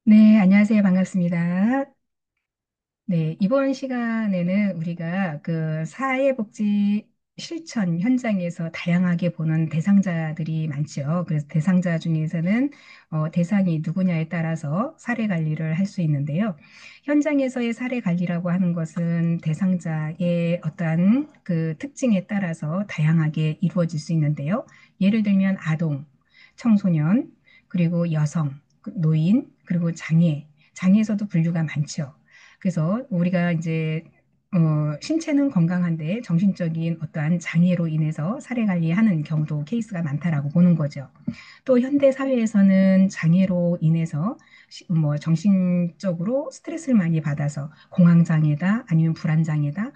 네, 안녕하세요. 반갑습니다. 네, 이번 시간에는 우리가 그 사회복지 실천 현장에서 다양하게 보는 대상자들이 많죠. 그래서 대상자 중에서는 대상이 누구냐에 따라서 사례 관리를 할 수 있는데요. 현장에서의 사례 관리라고 하는 것은 대상자의 어떠한 그 특징에 따라서 다양하게 이루어질 수 있는데요. 예를 들면 아동, 청소년, 그리고 여성, 노인, 그리고 장애에서도 분류가 많죠. 그래서 우리가 이제 신체는 건강한데 정신적인 어떠한 장애로 인해서 사례 관리하는 경우도 케이스가 많다라고 보는 거죠. 또 현대 사회에서는 장애로 인해서 뭐 정신적으로 스트레스를 많이 받아서 공황 장애다 아니면 불안 장애다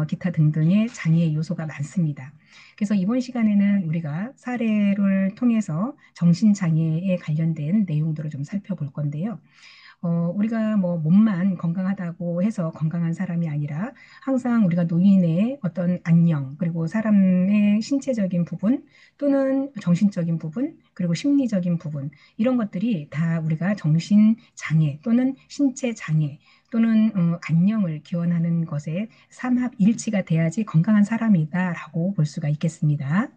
기타 등등의 장애 요소가 많습니다. 그래서 이번 시간에는 우리가 사례를 통해서 정신장애에 관련된 내용들을 좀 살펴볼 건데요. 우리가 뭐 몸만 건강하다고 해서 건강한 사람이 아니라 항상 우리가 노인의 어떤 안녕, 그리고 사람의 신체적인 부분 또는 정신적인 부분, 그리고 심리적인 부분, 이런 것들이 다 우리가 정신장애 또는 신체장애 또는 안녕을 기원하는 것에 삼합일치가 돼야지 건강한 사람이다라고 볼 수가 있겠습니다.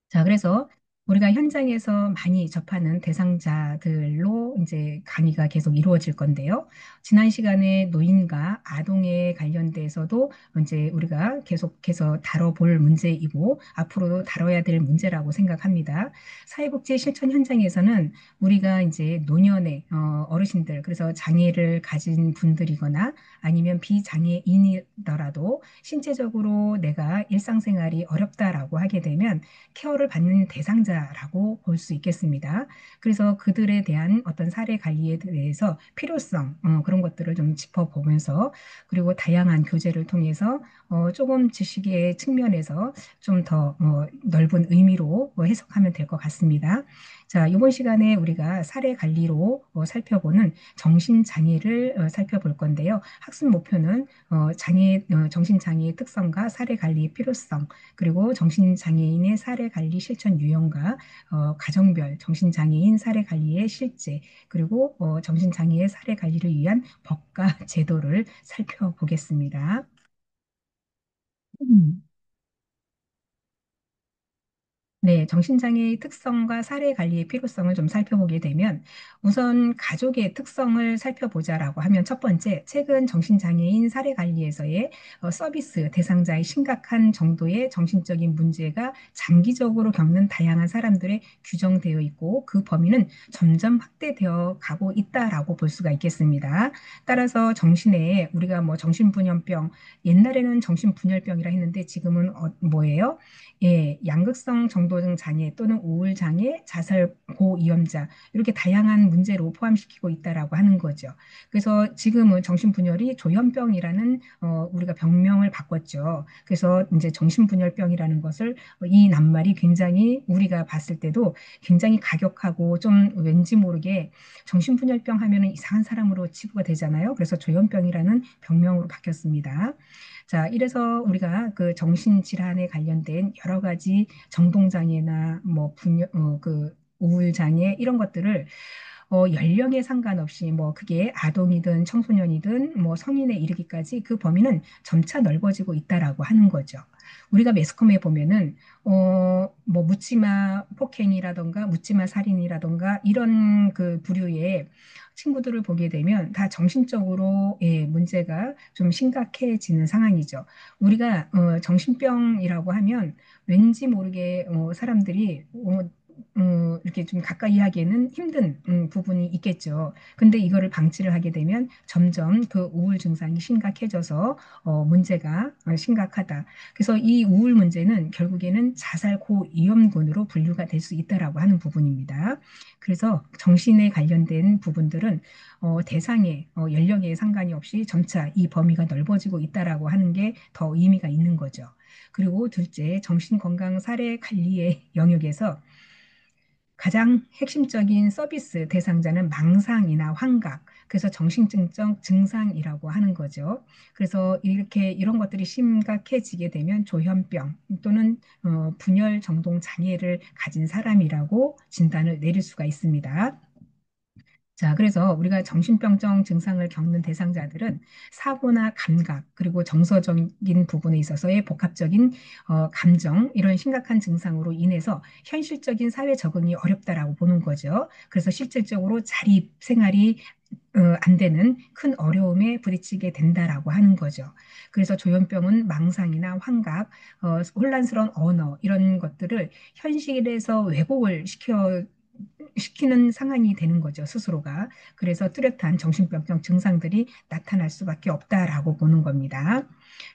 자, 그래서 우리가 현장에서 많이 접하는 대상자들로 이제 강의가 계속 이루어질 건데요. 지난 시간에 노인과 아동에 관련돼서도 이제 우리가 계속해서 다뤄볼 문제이고 앞으로도 다뤄야 될 문제라고 생각합니다. 사회복지 실천 현장에서는 우리가 이제 노년의 어르신들, 그래서 장애를 가진 분들이거나 아니면 비장애인이더라도 신체적으로 내가 일상생활이 어렵다라고 하게 되면 케어를 받는 대상자라고 볼 수 있겠습니다. 그래서 그들에 대한 어떤 사례 관리에 대해서 필요성 그런 것들을 좀 짚어보면서 그리고 다양한 교재를 통해서 조금 지식의 측면에서 좀 더 넓은 의미로 해석하면 될 것 같습니다. 자, 이번 시간에 우리가 사례 관리로 살펴보는 정신장애를 살펴볼 건데요. 학습 목표는 정신장애의 특성과 사례 관리의 필요성, 그리고 정신장애인의 사례 관리 실천 유형과 가정별 정신장애인 사례 관리의 실제, 그리고 정신장애의 사례 관리를 위한 법과 제도를 살펴보겠습니다. 음. 네, 정신장애의 특성과 사례 관리의 필요성을 좀 살펴보게 되면 우선 가족의 특성을 살펴보자라고 하면 첫 번째, 최근 정신장애인 사례 관리에서의 서비스 대상자의 심각한 정도의 정신적인 문제가 장기적으로 겪는 다양한 사람들의 규정되어 있고 그 범위는 점점 확대되어 가고 있다라고 볼 수가 있겠습니다. 따라서 정신에 우리가 뭐 정신분열병, 옛날에는 정신분열병이라 했는데 지금은 뭐예요? 예, 양극성 정도등 장애 또는 우울 장애, 자살 고위험자 이렇게 다양한 문제로 포함시키고 있다라고 하는 거죠. 그래서 지금은 정신분열이 조현병이라는 우리가 병명을 바꿨죠. 그래서 이제 정신분열병이라는 것을 이 낱말이 굉장히 우리가 봤을 때도 굉장히 가격하고 좀 왠지 모르게 정신분열병 하면은 이상한 사람으로 치부가 되잖아요. 그래서 조현병이라는 병명으로 바뀌었습니다. 자, 이래서 우리가 그 정신질환에 관련된 여러 가지 정동장애나 뭐 그 우울장애 이런 것들을 연령에 상관없이 뭐 그게 아동이든 청소년이든 뭐 성인에 이르기까지 그 범위는 점차 넓어지고 있다라고 하는 거죠. 우리가 매스컴에 보면은 뭐 묻지마 폭행이라던가 묻지마 살인이라던가 이런 그 부류의 친구들을 보게 되면 다 정신적으로 문제가 좀 심각해지는 상황이죠. 우리가 정신병이라고 하면 왠지 모르게 사람들이 이렇게 좀 가까이 하기에는 힘든 부분이 있겠죠. 근데 이거를 방치를 하게 되면 점점 그 우울 증상이 심각해져서 문제가 심각하다. 그래서 이 우울 문제는 결국에는 자살 고위험군으로 분류가 될 수 있다라고 하는 부분입니다. 그래서 정신에 관련된 부분들은 대상의 연령에 상관이 없이 점차 이 범위가 넓어지고 있다라고 하는 게 더 의미가 있는 거죠. 그리고 둘째, 정신건강 사례 관리의 영역에서 가장 핵심적인 서비스 대상자는 망상이나 환각, 그래서 정신증적 증상이라고 하는 거죠. 그래서 이렇게 이런 것들이 심각해지게 되면 조현병 또는 분열 정동 장애를 가진 사람이라고 진단을 내릴 수가 있습니다. 자, 그래서 우리가 정신병적 증상을 겪는 대상자들은 사고나 감각, 그리고 정서적인 부분에 있어서의 복합적인 감정, 이런 심각한 증상으로 인해서 현실적인 사회 적응이 어렵다라고 보는 거죠. 그래서 실질적으로 자립 생활이 안 되는 큰 어려움에 부딪히게 된다라고 하는 거죠. 그래서 조현병은 망상이나 환각, 혼란스러운 언어 이런 것들을 현실에서 왜곡을 시키는 상황이 되는 거죠, 스스로가. 그래서 뚜렷한 정신병적 증상들이 나타날 수밖에 없다라고 보는 겁니다.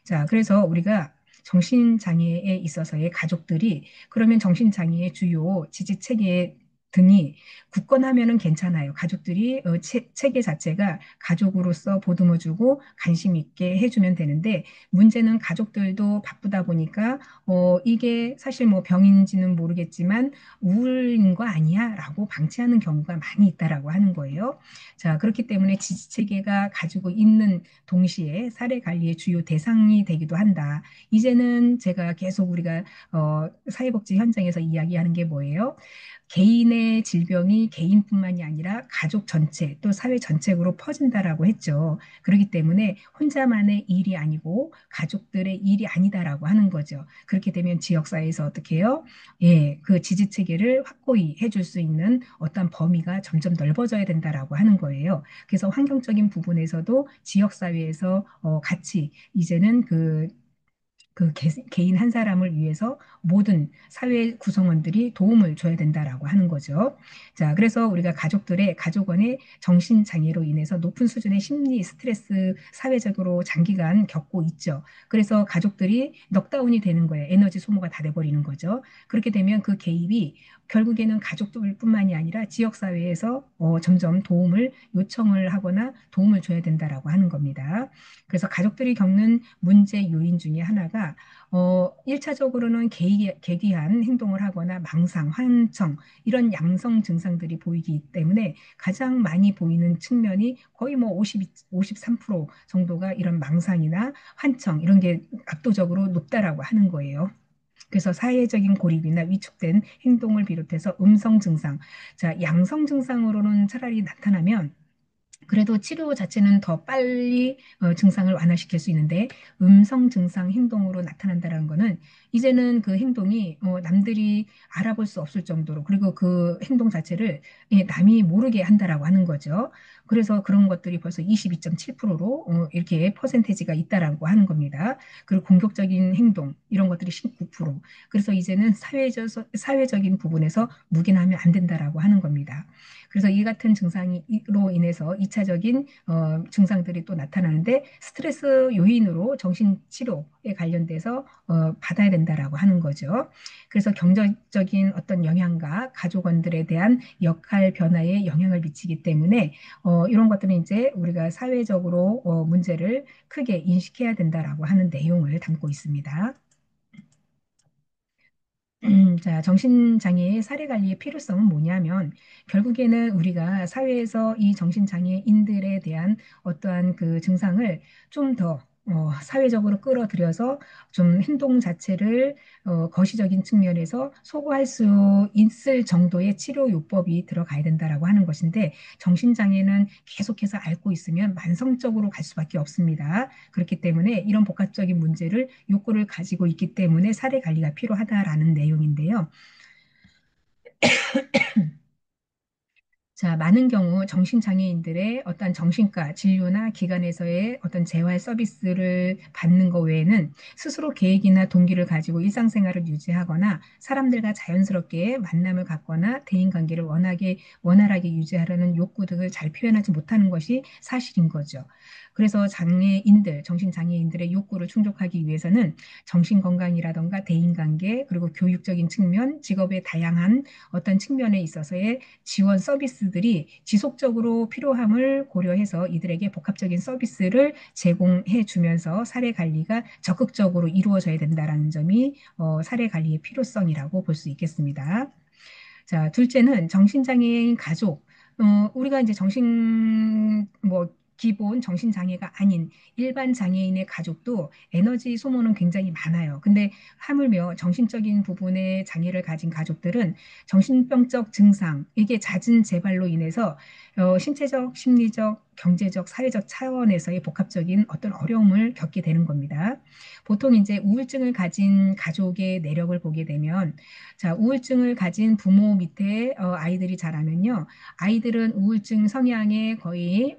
자, 그래서 우리가 정신장애에 있어서의 가족들이 그러면 정신장애의 주요 지지체계 등이 굳건하면은 괜찮아요. 가족들이 체계 자체가 가족으로서 보듬어주고 관심 있게 해주면 되는데 문제는 가족들도 바쁘다 보니까 이게 사실 뭐 병인지는 모르겠지만 우울인 거 아니야? 라고 방치하는 경우가 많이 있다라고 하는 거예요. 자, 그렇기 때문에 지지체계가 가지고 있는 동시에 사례 관리의 주요 대상이 되기도 한다. 이제는 제가 계속 우리가 사회복지 현장에서 이야기하는 게 뭐예요? 개인의 질병이 개인뿐만이 아니라 가족 전체 또 사회 전체로 퍼진다라고 했죠. 그렇기 때문에 혼자만의 일이 아니고 가족들의 일이 아니다라고 하는 거죠. 그렇게 되면 지역사회에서 어떻게 해요? 예, 그 지지 체계를 확고히 해줄 수 있는 어떤 범위가 점점 넓어져야 된다라고 하는 거예요. 그래서 환경적인 부분에서도 지역사회에서 같이 이제는 그 개인 한 사람을 위해서 모든 사회 구성원들이 도움을 줘야 된다라고 하는 거죠. 자, 그래서 우리가 가족들의 가족원의 정신장애로 인해서 높은 수준의 심리 스트레스 사회적으로 장기간 겪고 있죠. 그래서 가족들이 넉다운이 되는 거예요. 에너지 소모가 다 돼버리는 거죠. 그렇게 되면 그 개입이 결국에는 가족들뿐만이 아니라 지역사회에서 점점 도움을 요청을 하거나 도움을 줘야 된다라고 하는 겁니다. 그래서 가족들이 겪는 문제 요인 중에 하나가 1차적으로는 계기한 행동을 하거나 망상, 환청 이런 양성 증상들이 보이기 때문에 가장 많이 보이는 측면이 거의 뭐 53% 정도가 이런 망상이나 환청 이런 게 압도적으로 높다라고 하는 거예요. 그래서 사회적인 고립이나 위축된 행동을 비롯해서 음성 증상, 자, 양성 증상으로는 차라리 나타나면 그래도 치료 자체는 더 빨리 증상을 완화시킬 수 있는데 음성 증상 행동으로 나타난다는 거는 이제는 그 행동이 남들이 알아볼 수 없을 정도로 그리고 그 행동 자체를 남이 모르게 한다라고 하는 거죠. 그래서 그런 것들이 벌써 22.7%로 이렇게 퍼센테이지가 있다라고 하는 겁니다. 그리고 공격적인 행동 이런 것들이 19%. 그래서 이제는 사회적인 부분에서 묵인하면 안 된다라고 하는 겁니다. 그래서 이 같은 증상으로 인해서 2차적인 증상들이 또 나타나는데 스트레스 요인으로 정신치료에 관련돼서 받아야 된다라고 하는 거죠. 그래서 경제적인 어떤 영향과 가족원들에 대한 역할 변화에 영향을 미치기 때문에 이런 것들은 이제 우리가 사회적으로 문제를 크게 인식해야 된다라고 하는 내용을 담고 있습니다. 자, 정신장애의 사례 관리의 필요성은 뭐냐면 결국에는 우리가 사회에서 이 정신장애인들에 대한 어떠한 그 증상을 좀 더 사회적으로 끌어들여서 좀 행동 자체를 거시적인 측면에서 소구할 수 있을 정도의 치료 요법이 들어가야 된다라고 하는 것인데 정신장애는 계속해서 앓고 있으면 만성적으로 갈 수밖에 없습니다. 그렇기 때문에 이런 복합적인 문제를 욕구를 가지고 있기 때문에 사례 관리가 필요하다라는 내용인데요. 자, 많은 경우 정신장애인들의 어떤 정신과 진료나 기관에서의 어떤 재활 서비스를 받는 것 외에는 스스로 계획이나 동기를 가지고 일상생활을 유지하거나 사람들과 자연스럽게 만남을 갖거나 대인관계를 원활하게 유지하려는 욕구 등을 잘 표현하지 못하는 것이 사실인 거죠. 그래서 정신장애인들의 욕구를 충족하기 위해서는 정신건강이라던가 대인관계, 그리고 교육적인 측면, 직업의 다양한 어떤 측면에 있어서의 지원 서비스들이 지속적으로 필요함을 고려해서 이들에게 복합적인 서비스를 제공해 주면서 사례 관리가 적극적으로 이루어져야 된다는 점이 사례 관리의 필요성이라고 볼 수 있겠습니다. 자, 둘째는 정신장애인 가족. 우리가 이제 뭐 기본 정신장애가 아닌 일반 장애인의 가족도 에너지 소모는 굉장히 많아요. 근데 하물며 정신적인 부분의 장애를 가진 가족들은 정신병적 증상, 이게 잦은 재발로 인해서 신체적, 심리적, 경제적, 사회적 차원에서의 복합적인 어떤 어려움을 겪게 되는 겁니다. 보통 이제 우울증을 가진 가족의 내력을 보게 되면, 자, 우울증을 가진 부모 밑에 아이들이 자라면요, 아이들은 우울증 성향의 거의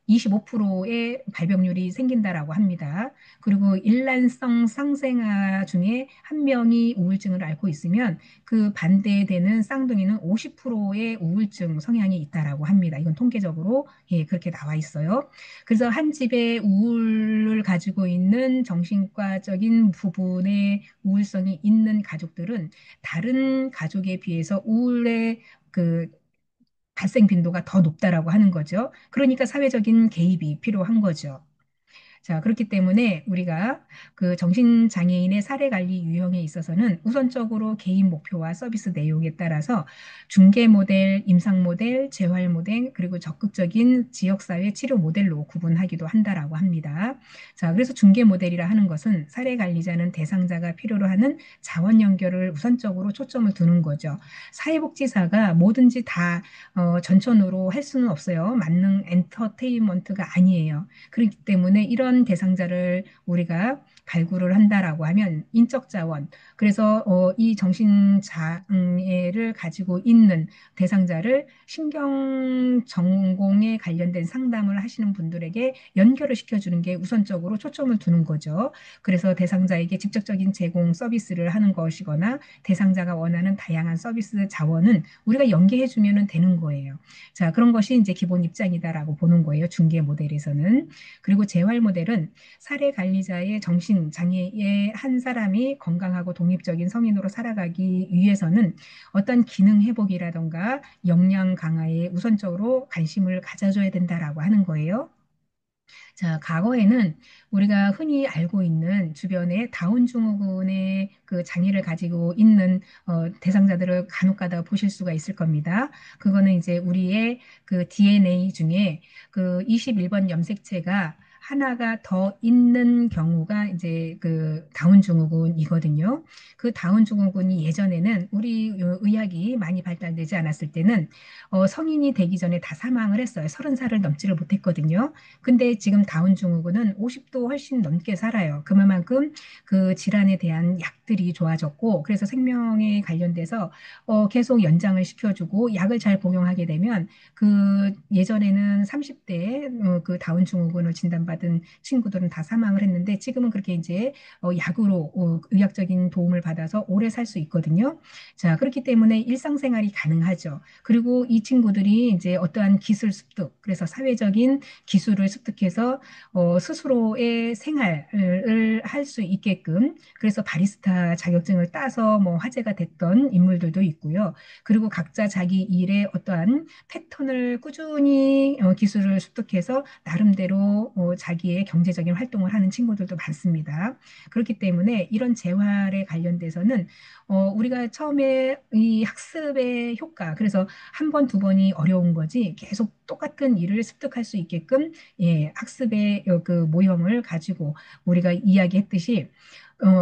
25%의 발병률이 생긴다라고 합니다. 그리고 일란성 상생아 중에 한 명이 우울증을 앓고 있으면 그 반대되는 쌍둥이는 50%의 우울증 성향이 있다라고 합니다. 이건 통계적으로 예, 그렇게 나와 있어요. 그래서 한 집에 우울을 가지고 있는 정신과적인 부분의 우울성이 있는 가족들은 다른 가족에 비해서 우울의 그 발생 빈도가 더 높다라고 하는 거죠. 그러니까 사회적인 개입이 필요한 거죠. 자, 그렇기 때문에 우리가 그 정신장애인의 사례 관리 유형에 있어서는 우선적으로 개인 목표와 서비스 내용에 따라서 중개 모델, 임상 모델, 재활 모델, 그리고 적극적인 지역사회 치료 모델로 구분하기도 한다라고 합니다. 자, 그래서 중개 모델이라 하는 것은 사례 관리자는 대상자가 필요로 하는 자원 연결을 우선적으로 초점을 두는 거죠. 사회복지사가 뭐든지 다 전천후로 할 수는 없어요. 만능 엔터테인먼트가 아니에요. 그렇기 때문에 이런 대상자를 우리가 발굴을 한다라고 하면 인적 자원, 그래서 이 정신 장애를 가지고 있는 대상자를 신경 전공에 관련된 상담을 하시는 분들에게 연결을 시켜주는 게 우선적으로 초점을 두는 거죠. 그래서 대상자에게 직접적인 제공 서비스를 하는 것이거나 대상자가 원하는 다양한 서비스 자원은 우리가 연계해주면 되는 거예요. 자, 그런 것이 이제 기본 입장이다라고 보는 거예요. 중개 모델에서는. 그리고 재활 모델은 사례 관리자의 정신 장애의 한 사람이 건강하고 독립적인 성인으로 살아가기 위해서는 어떤 기능 회복이라던가 역량 강화에 우선적으로 관심을 가져줘야 된다라고 하는 거예요. 자, 과거에는 우리가 흔히 알고 있는 주변에 다운 증후군의 그 장애를 가지고 있는 대상자들을 간혹 가다 보실 수가 있을 겁니다. 그거는 이제 우리의 그 DNA 중에 그 21번 염색체가 하나가 더 있는 경우가 이제 그 다운 증후군이거든요. 그 다운 증후군이 예전에는 우리 의학이 많이 발달되지 않았을 때는 성인이 되기 전에 다 사망을 했어요. 30살을 넘지를 못했거든요. 근데 지금 다운 증후군은 50도 훨씬 넘게 살아요. 그만큼 그 질환에 대한 약들이 좋아졌고, 그래서 생명에 관련돼서 계속 연장을 시켜주고 약을 잘 복용하게 되면 그 예전에는 30대에 그 다운 증후군을 진단받은 친구들은 다 사망을 했는데 지금은 그렇게 이제 약으로 의학적인 도움을 받아서 오래 살 수 있거든요. 자, 그렇기 때문에 일상생활이 가능하죠. 그리고 이 친구들이 이제 어떠한 기술 습득, 그래서 사회적인 기술을 습득해서 스스로의 생활을 할 수 있게끔 그래서 바리스타 자격증을 따서 뭐 화제가 됐던 인물들도 있고요. 그리고 각자 자기 일에 어떠한 패턴을 꾸준히 기술을 습득해서 나름대로 자기의 경제적인 활동을 하는 친구들도 많습니다. 그렇기 때문에 이런 재활에 관련돼서는 우리가 처음에 이 학습의 효과, 그래서 한 번, 두 번이 어려운 거지 계속 똑같은 일을 습득할 수 있게끔 예, 학습의 그 모형을 가지고 우리가 이야기했듯이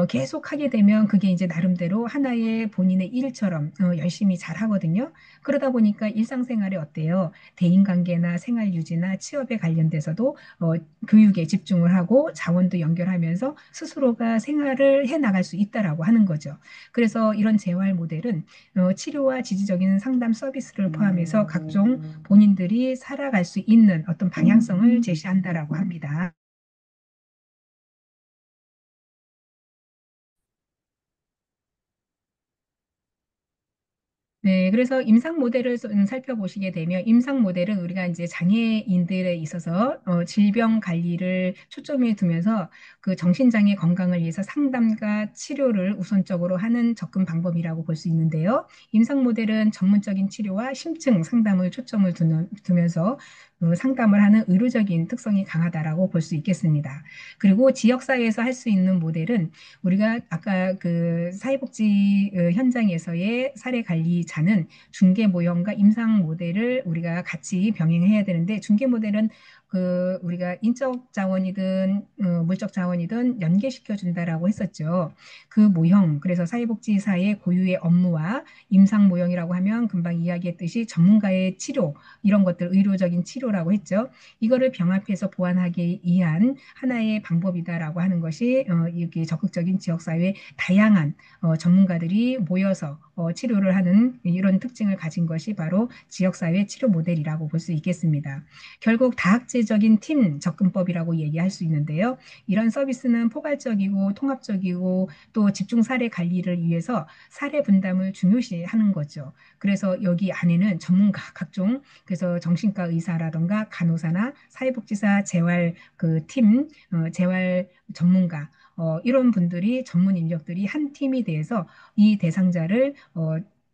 계속 하게 되면 그게 이제 나름대로 하나의 본인의 일처럼 열심히 잘 하거든요. 그러다 보니까 일상생활에 어때요? 대인관계나 생활유지나 취업에 관련돼서도 교육에 집중을 하고 자원도 연결하면서 스스로가 생활을 해 나갈 수 있다라고 하는 거죠. 그래서 이런 재활 모델은 치료와 지지적인 상담 서비스를 포함해서 각종 본인들이 살아갈 수 있는 어떤 방향성을 제시한다라고 합니다. 네, 그래서 임상 모델을 살펴보시게 되면 임상 모델은 우리가 이제 장애인들에 있어서 질병 관리를 초점에 두면서 그 정신장애 건강을 위해서 상담과 치료를 우선적으로 하는 접근 방법이라고 볼 수 있는데요. 임상 모델은 전문적인 치료와 심층 상담을 초점을 두면서 상담을 하는 의료적인 특성이 강하다라고 볼 수 있겠습니다. 그리고 지역사회에서 할 수 있는 모델은 우리가 아까 그 사회복지 현장에서의 사례 관리자는 중개 모형과 임상 모델을 우리가 같이 병행해야 되는데 중개 모델은 그 우리가 인적 자원이든 물적 자원이든 연계시켜 준다라고 했었죠. 그 모형, 그래서 사회복지사의 고유의 업무와 임상 모형이라고 하면 금방 이야기했듯이 전문가의 치료, 이런 것들 의료적인 치료라고 했죠. 이거를 병합해서 보완하기 위한 하나의 방법이다라고 하는 것이 이렇게 적극적인 지역사회 다양한 전문가들이 모여서 치료를 하는 이런 특징을 가진 것이 바로 지역사회 치료 모델이라고 볼 수 있겠습니다. 결국 다학제적인 팀 접근법이라고 얘기할 수 있는데요. 이런 서비스는 포괄적이고 통합적이고 또 집중 사례 관리를 위해서 사례 분담을 중요시하는 거죠. 그래서 여기 안에는 전문가 각종, 그래서 정신과 의사라던가 간호사나 사회복지사 재활 그 팀, 재활 전문가, 이런 분들이 전문 인력들이 한 팀이 돼서 이 대상자를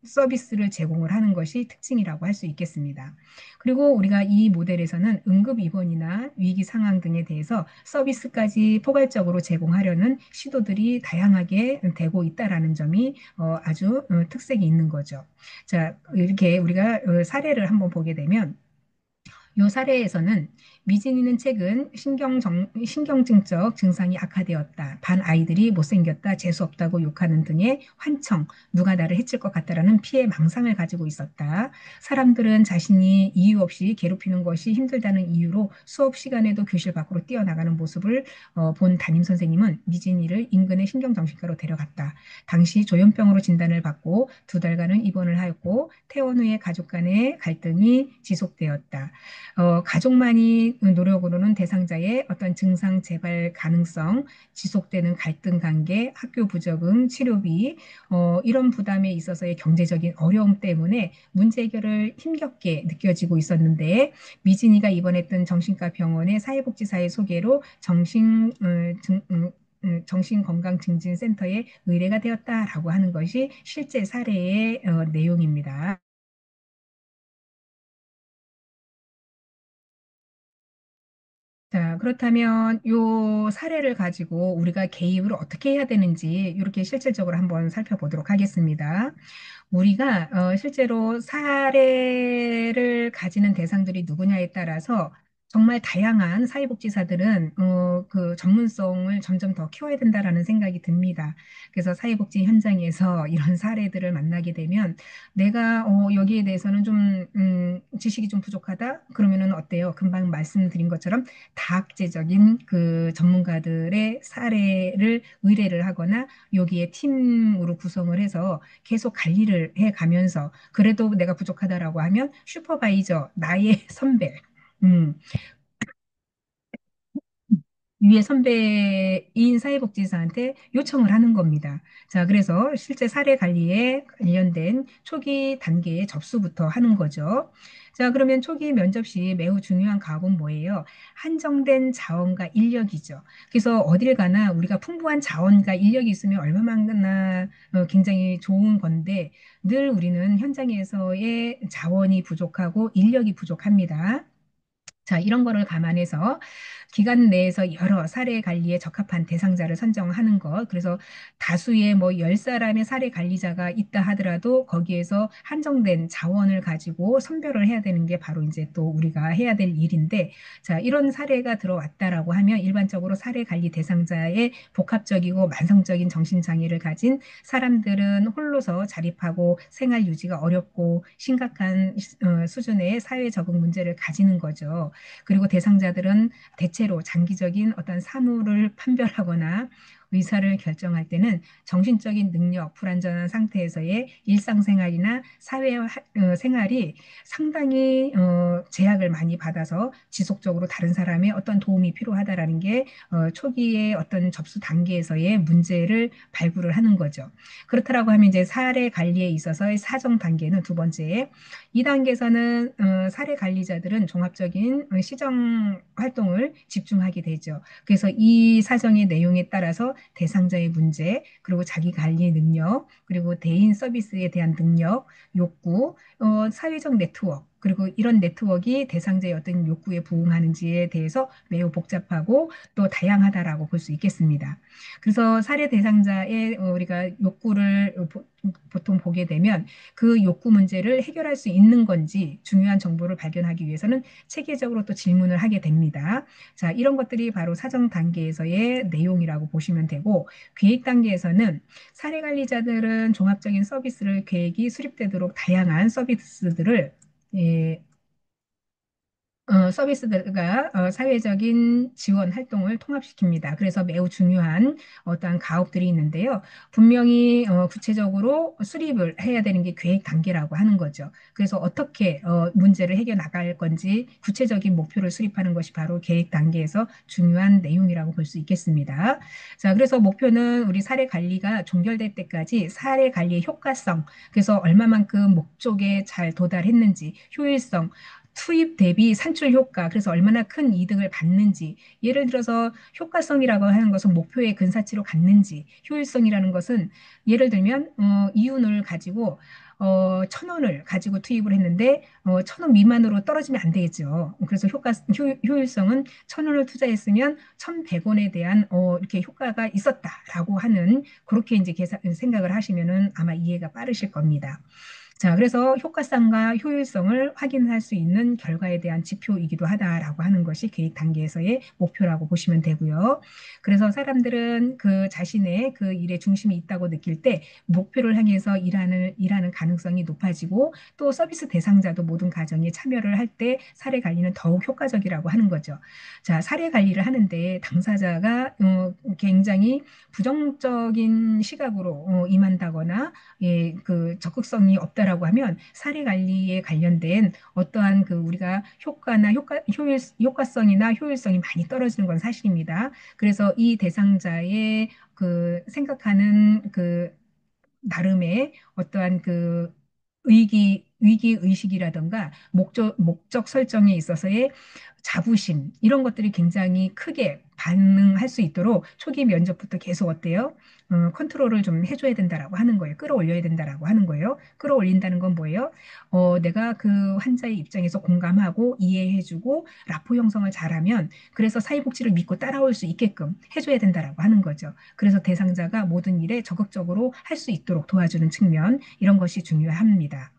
서비스를 제공을 하는 것이 특징이라고 할 수 있겠습니다. 그리고 우리가 이 모델에서는 응급 입원이나 위기 상황 등에 대해서 서비스까지 포괄적으로 제공하려는 시도들이 다양하게 되고 있다라는 점이 아주 특색이 있는 거죠. 자, 이렇게 우리가 사례를 한번 보게 되면 이 사례에서는 미진이는 최근 신경증적 증상이 악화되었다. 반 아이들이 못생겼다, 재수없다고 욕하는 등의 환청, 누가 나를 해칠 것 같다라는 피해 망상을 가지고 있었다. 사람들은 자신이 이유 없이 괴롭히는 것이 힘들다는 이유로 수업 시간에도 교실 밖으로 뛰어나가는 모습을 본 담임 선생님은 미진이를 인근의 신경정신과로 데려갔다. 당시 조현병으로 진단을 받고 2달간은 입원을 하였고 퇴원 후에 가족 간의 갈등이 지속되었다. 가족만이 노력으로는 대상자의 어떤 증상 재발 가능성, 지속되는 갈등 관계, 학교 부적응, 치료비, 이런 부담에 있어서의 경제적인 어려움 때문에 문제 해결을 힘겹게 느껴지고 있었는데 미진이가 입원했던 정신과 병원의 사회복지사의 소개로 정신건강증진센터에 의뢰가 되었다라고 하는 것이 실제 사례의 내용입니다. 자, 그렇다면 요 사례를 가지고 우리가 개입을 어떻게 해야 되는지 이렇게 실질적으로 한번 살펴보도록 하겠습니다. 우리가 실제로 사례를 가지는 대상들이 누구냐에 따라서 정말 다양한 사회복지사들은 그 전문성을 점점 더 키워야 된다라는 생각이 듭니다. 그래서 사회복지 현장에서 이런 사례들을 만나게 되면 내가 여기에 대해서는 좀 지식이 좀 부족하다? 그러면은 어때요? 금방 말씀드린 것처럼 다학제적인 그 전문가들의 사례를 의뢰를 하거나 여기에 팀으로 구성을 해서 계속 관리를 해 가면서 그래도 내가 부족하다라고 하면 슈퍼바이저, 나의 선배, 음, 위에 선배인 사회복지사한테 요청을 하는 겁니다. 자, 그래서 실제 사례 관리에 관련된 초기 단계의 접수부터 하는 거죠. 자, 그러면 초기 면접 시 매우 중요한 과목은 뭐예요? 한정된 자원과 인력이죠. 그래서 어딜 가나 우리가 풍부한 자원과 인력이 있으면 얼마나 굉장히 좋은 건데 늘 우리는 현장에서의 자원이 부족하고 인력이 부족합니다. 자, 이런 거를 감안해서 기간 내에서 여러 사례 관리에 적합한 대상자를 선정하는 것. 그래서 다수의 뭐 10사람의 사례 관리자가 있다 하더라도 거기에서 한정된 자원을 가지고 선별을 해야 되는 게 바로 이제 또 우리가 해야 될 일인데, 자, 이런 사례가 들어왔다라고 하면 일반적으로 사례 관리 대상자의 복합적이고 만성적인 정신장애를 가진 사람들은 홀로서 자립하고 생활 유지가 어렵고 심각한 수준의 사회 적응 문제를 가지는 거죠. 그리고 대상자들은 대체로 장기적인 어떤 사물을 판별하거나 의사를 결정할 때는 정신적인 능력, 불안전한 상태에서의 일상생활이나 사회 생활이 상당히 제약을 많이 받아서 지속적으로 다른 사람의 어떤 도움이 필요하다라는 게 초기의 어떤 접수 단계에서의 문제를 발굴을 하는 거죠. 그렇다라고 하면 이제 사례 관리에 있어서의 사정 단계는 두 번째, 이 단계에서는 사례 관리자들은 종합적인 시정 활동을 집중하게 되죠. 그래서 이 사정의 내용에 따라서 대상자의 문제, 그리고 자기 관리 능력, 그리고 대인 서비스에 대한 능력, 욕구, 사회적 네트워크, 그리고 이런 네트워크가 대상자의 어떤 욕구에 부응하는지에 대해서 매우 복잡하고 또 다양하다라고 볼 수 있겠습니다. 그래서 사례 대상자의 우리가 욕구를 보통 보게 되면 그 욕구 문제를 해결할 수 있는 건지 중요한 정보를 발견하기 위해서는 체계적으로 또 질문을 하게 됩니다. 자, 이런 것들이 바로 사정 단계에서의 내용이라고 보시면 되고, 계획 단계에서는 사례 관리자들은 종합적인 서비스를 계획이 수립되도록 다양한 서비스들을 예, 서비스가 사회적인 지원 활동을 통합시킵니다. 그래서 매우 중요한 어떠한 가업들이 있는데요. 분명히 구체적으로 수립을 해야 되는 게 계획 단계라고 하는 거죠. 그래서 어떻게 문제를 해결 나갈 건지 구체적인 목표를 수립하는 것이 바로 계획 단계에서 중요한 내용이라고 볼 수 있겠습니다. 자, 그래서 목표는 우리 사례 관리가 종결될 때까지 사례 관리의 효과성, 그래서 얼마만큼 목적에 잘 도달했는지, 효율성, 투입 대비 산출 효과, 그래서 얼마나 큰 이득을 받는지, 예를 들어서 효과성이라고 하는 것은 목표의 근사치로 갔는지, 효율성이라는 것은 예를 들면 이윤을 가지고 1,000원을 가지고 투입을 했는데 1,000원 미만으로 떨어지면 안 되겠죠. 그래서 효율성은 1,000원을 투자했으면 1,100원에 대한 이렇게 효과가 있었다라고 하는 그렇게 이제 생각을 하시면은 아마 이해가 빠르실 겁니다. 자, 그래서 효과성과 효율성을 확인할 수 있는 결과에 대한 지표이기도 하다라고 하는 것이 계획 단계에서의 목표라고 보시면 되고요. 그래서 사람들은 그 자신의 그 일에 중심이 있다고 느낄 때 목표를 향해서 일하는 가능성이 높아지고 또 서비스 대상자도 모든 과정에 참여를 할 때 사례 관리는 더욱 효과적이라고 하는 거죠. 자, 사례 관리를 하는데 당사자가 굉장히 부정적인 시각으로 임한다거나 그 적극성이 없다라고 하면 사례 관리에 관련된 어떠한 그 우리가 효과성이나 효율성이 많이 떨어지는 건 사실입니다. 그래서 이 대상자의 그 생각하는 그 나름의 어떠한 그 위기 의식이라든가 목적 설정에 있어서의 자부심 이런 것들이 굉장히 크게 반응할 수 있도록 초기 면접부터 계속 어때요? 컨트롤을 좀 해줘야 된다라고 하는 거예요. 끌어올려야 된다라고 하는 거예요. 끌어올린다는 건 뭐예요? 내가 그 환자의 입장에서 공감하고 이해해주고 라포 형성을 잘하면 그래서 사회복지를 믿고 따라올 수 있게끔 해줘야 된다라고 하는 거죠. 그래서 대상자가 모든 일에 적극적으로 할 수 있도록 도와주는 측면 이런 것이 중요합니다.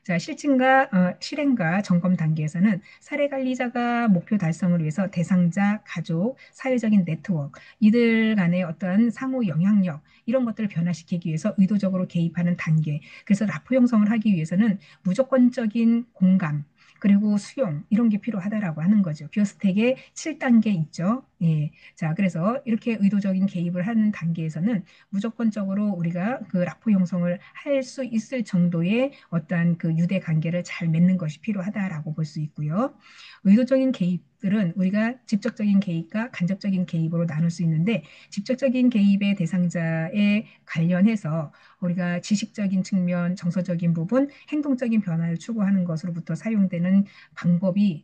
자, 실행과 점검 단계에서는 사례 관리자가 목표 달성을 위해서 대상자, 가족, 사회적인 네트워크, 이들 간의 어떤 상호 영향력, 이런 것들을 변화시키기 위해서 의도적으로 개입하는 단계. 그래서 라포 형성을 하기 위해서는 무조건적인 공감, 그리고 수용, 이런 게 필요하다라고 하는 거죠. 비어스텍의 7단계 있죠. 예. 자, 그래서 이렇게 의도적인 개입을 하는 단계에서는 무조건적으로 우리가 그 라포 형성을 할 수 있을 정도의 어떠한 그 유대 관계를 잘 맺는 것이 필요하다라고 볼 수 있고요. 의도적인 개입들은 우리가 직접적인 개입과 간접적인 개입으로 나눌 수 있는데 직접적인 개입의 대상자에 관련해서 우리가 지식적인 측면, 정서적인 부분, 행동적인 변화를 추구하는 것으로부터 사용되는 방법이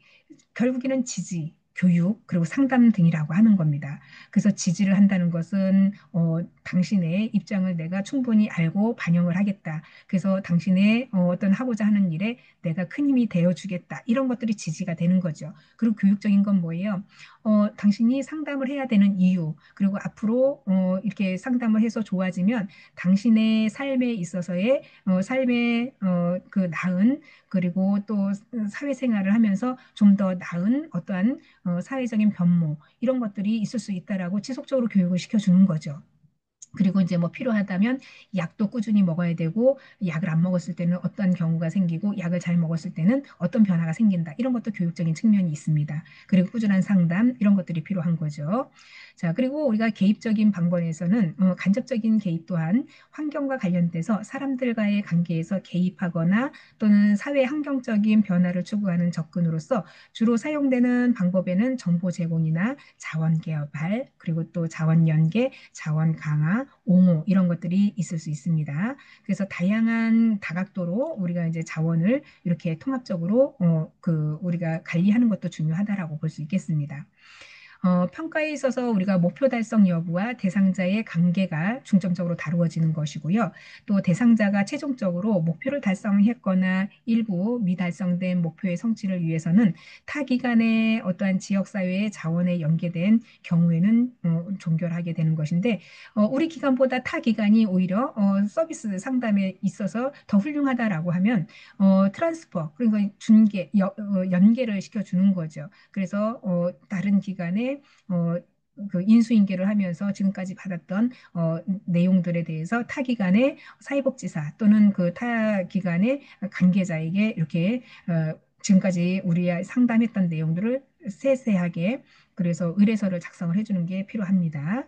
결국에는 지지, 교육, 그리고 상담 등이라고 하는 겁니다. 그래서 지지를 한다는 것은 당신의 입장을 내가 충분히 알고 반영을 하겠다. 그래서 당신의 어떤 하고자 하는 일에 내가 큰 힘이 되어주겠다. 이런 것들이 지지가 되는 거죠. 그리고 교육적인 건 뭐예요? 당신이 상담을 해야 되는 이유, 그리고 앞으로 이렇게 상담을 해서 좋아지면 당신의 삶에 있어서의 삶의 그 나은 그리고 또 사회생활을 하면서 좀 더 나은 어떠한 사회적인 변모 이런 것들이 있을 수 있다라고 지속적으로 교육을 시켜주는 거죠. 그리고 이제 뭐 필요하다면 약도 꾸준히 먹어야 되고 약을 안 먹었을 때는 어떤 경우가 생기고 약을 잘 먹었을 때는 어떤 변화가 생긴다. 이런 것도 교육적인 측면이 있습니다. 그리고 꾸준한 상담 이런 것들이 필요한 거죠. 자, 그리고 우리가 개입적인 방법에서는 간접적인 개입 또한 환경과 관련돼서 사람들과의 관계에서 개입하거나 또는 사회 환경적인 변화를 추구하는 접근으로서 주로 사용되는 방법에는 정보 제공이나 자원 개발, 그리고 또 자원 연계, 자원 강화, 옹호 이런 것들이 있을 수 있습니다. 그래서 다양한 다각도로 우리가 이제 자원을 이렇게 통합적으로 그 우리가 관리하는 것도 중요하다라고 볼 수 있겠습니다. 평가에 있어서 우리가 목표 달성 여부와 대상자의 관계가 중점적으로 다루어지는 것이고요. 또 대상자가 최종적으로 목표를 달성했거나 일부 미달성된 목표의 성취를 위해서는 타 기관의 어떠한 지역사회의 자원에 연계된 경우에는 종결하게 되는 것인데 우리 기관보다 타 기관이 오히려 서비스 상담에 있어서 더 훌륭하다라고 하면 트랜스퍼 그러니까 연계를 시켜주는 거죠. 그래서 다른 기관에 어, 그 인수인계를 하면서 지금까지 받았던 내용들에 대해서 타 기관의 사회복지사 또는 그 타 기관의 관계자에게 이렇게 지금까지 우리가 상담했던 내용들을 세세하게 그래서 의뢰서를 작성을 해주는 게 필요합니다.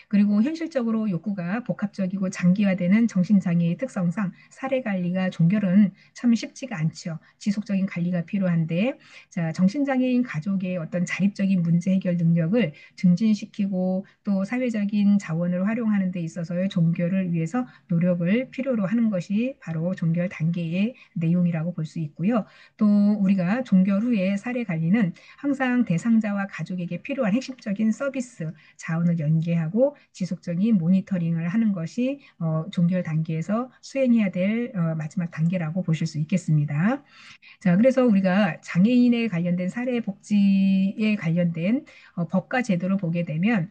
그리고 현실적으로 욕구가 복합적이고 장기화되는 정신장애의 특성상 사례 관리가 종결은 참 쉽지가 않죠. 지속적인 관리가 필요한데, 자, 정신장애인 가족의 어떤 자립적인 문제 해결 능력을 증진시키고 또 사회적인 자원을 활용하는 데 있어서의 종결을 위해서 노력을 필요로 하는 것이 바로 종결 단계의 내용이라고 볼 수 있고요. 또 우리가 종결 후에 사례 관리는 항상 대상자와 가족에게 필요한 핵심적인 서비스, 자원을 연계하고 지속적인 모니터링을 하는 것이 종결 단계에서 수행해야 될 마지막 단계라고 보실 수 있겠습니다. 자, 그래서 우리가 장애인에 관련된 사회 복지에 관련된 법과 제도를 보게 되면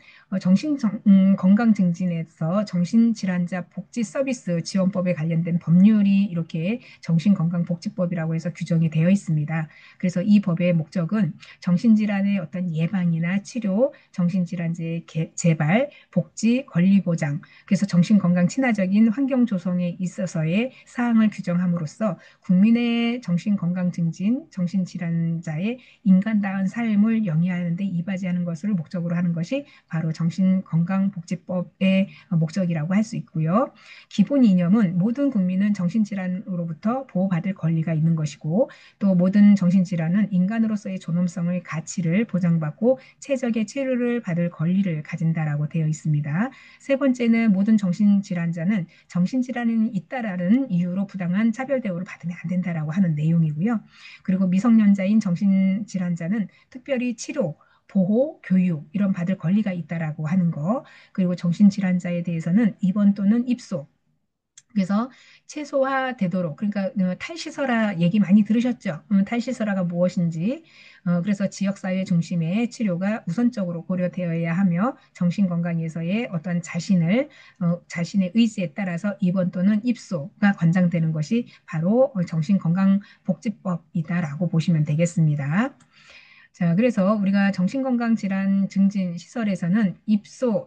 건강 증진에서 정신질환자 복지 서비스 지원법에 관련된 법률이 이렇게 정신건강복지법이라고 해서 규정이 되어 있습니다. 그래서 이 법의 목적은 정신질환의 어떤 예방이나 치료, 정신질환자의 재발, 복지, 권리 보장, 그래서 정신건강 친화적인 환경 조성에 있어서의 사항을 규정함으로써 국민의 정신건강 증진, 정신질환자의 인간다운 삶을 영위하는 데 이바지하는 것을 목적으로 하는 것이 바로 정신건강복지법의 목적이라고 할 수 있고요. 기본 이념은 모든 국민은 정신질환으로부터 보호받을 권리가 있는 것이고 또 모든 정신질환은 인간으로서의 존엄성의 가치를 보장받고 최적의 치료를 받을 권리를 가진다라고 되어 있습니다. 세 번째는 모든 정신질환자는 정신질환이 있다라는 이유로 부당한 차별 대우를 받으면 안 된다라고 하는 내용이고요. 그리고 미성년자인 정신질환자는 특별히 치료, 보호, 교육 이런 받을 권리가 있다라고 하는 거. 그리고 정신질환자에 대해서는 입원 또는 입소 그래서 최소화되도록 그러니까 탈시설화 얘기 많이 들으셨죠? 탈시설화가 무엇인지 그래서 지역사회 중심의 치료가 우선적으로 고려되어야 하며 정신건강에서의 어떤 자신의 의지에 따라서 입원 또는 입소가 권장되는 것이 바로 정신건강복지법이다라고 보시면 되겠습니다. 자, 그래서 우리가 정신건강질환 증진 시설에서는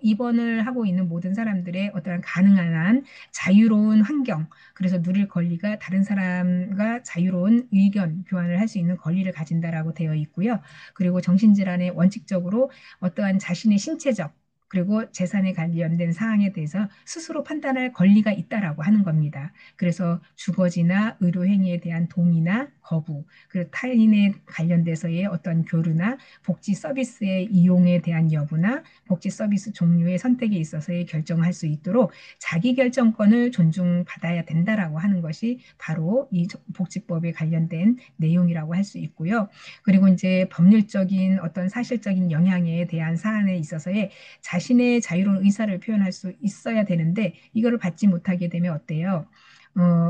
입원을 하고 있는 모든 사람들의 어떠한 가능한 한 자유로운 환경, 그래서 누릴 권리가 다른 사람과 자유로운 의견 교환을 할 수 있는 권리를 가진다라고 되어 있고요. 그리고 정신질환에 원칙적으로 어떠한 자신의 신체적 그리고 재산에 관련된 사항에 대해서 스스로 판단할 권리가 있다라고 하는 겁니다. 그래서 주거지나 의료행위에 대한 동의나 거부, 그리고 타인에 관련돼서의 어떤 교류나 복지 서비스의 이용에 대한 여부나 복지 서비스 종류의 선택에 있어서의 결정을 할 수 있도록 자기 결정권을 존중받아야 된다라고 하는 것이 바로 이 복지법에 관련된 내용이라고 할 수 있고요. 그리고 이제 법률적인 어떤 사실적인 영향에 대한 사안에 있어서의 자신의 자유로운 의사를 표현할 수 있어야 되는데 이거를 받지 못하게 되면 어때요?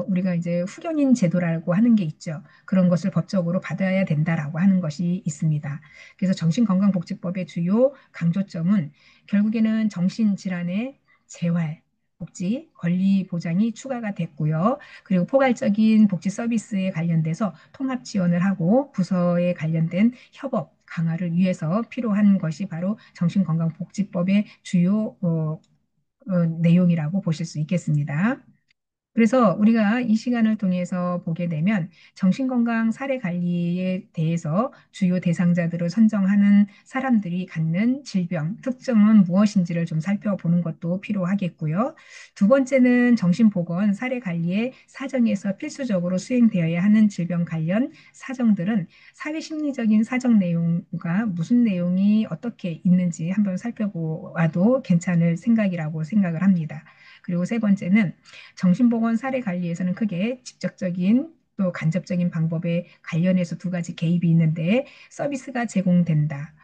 우리가 이제 후견인 제도라고 하는 게 있죠. 그런 것을 법적으로 받아야 된다라고 하는 것이 있습니다. 그래서 정신건강복지법의 주요 강조점은 결국에는 정신질환의 재활, 복지, 권리 보장이 추가가 됐고요. 그리고 포괄적인 복지 서비스에 관련돼서 통합 지원을 하고 부서에 관련된 협업 강화를 위해서 필요한 것이 바로 정신건강복지법의 주요 내용이라고 보실 수 있겠습니다. 그래서 우리가 이 시간을 통해서 보게 되면 정신건강 사례 관리에 대해서 주요 대상자들을 선정하는 사람들이 갖는 질병, 특징은 무엇인지를 좀 살펴보는 것도 필요하겠고요. 두 번째는 정신보건 사례 관리의 사정에서 필수적으로 수행되어야 하는 질병 관련 사정들은 사회심리적인 사정 내용과 무슨 내용이 어떻게 있는지 한번 살펴보아도 괜찮을 생각이라고 생각을 합니다. 그리고 세 번째는 정신보건 사례 관리에서는 크게 직접적인 또 간접적인 방법에 관련해서 두 가지 개입이 있는데 서비스가 제공된다.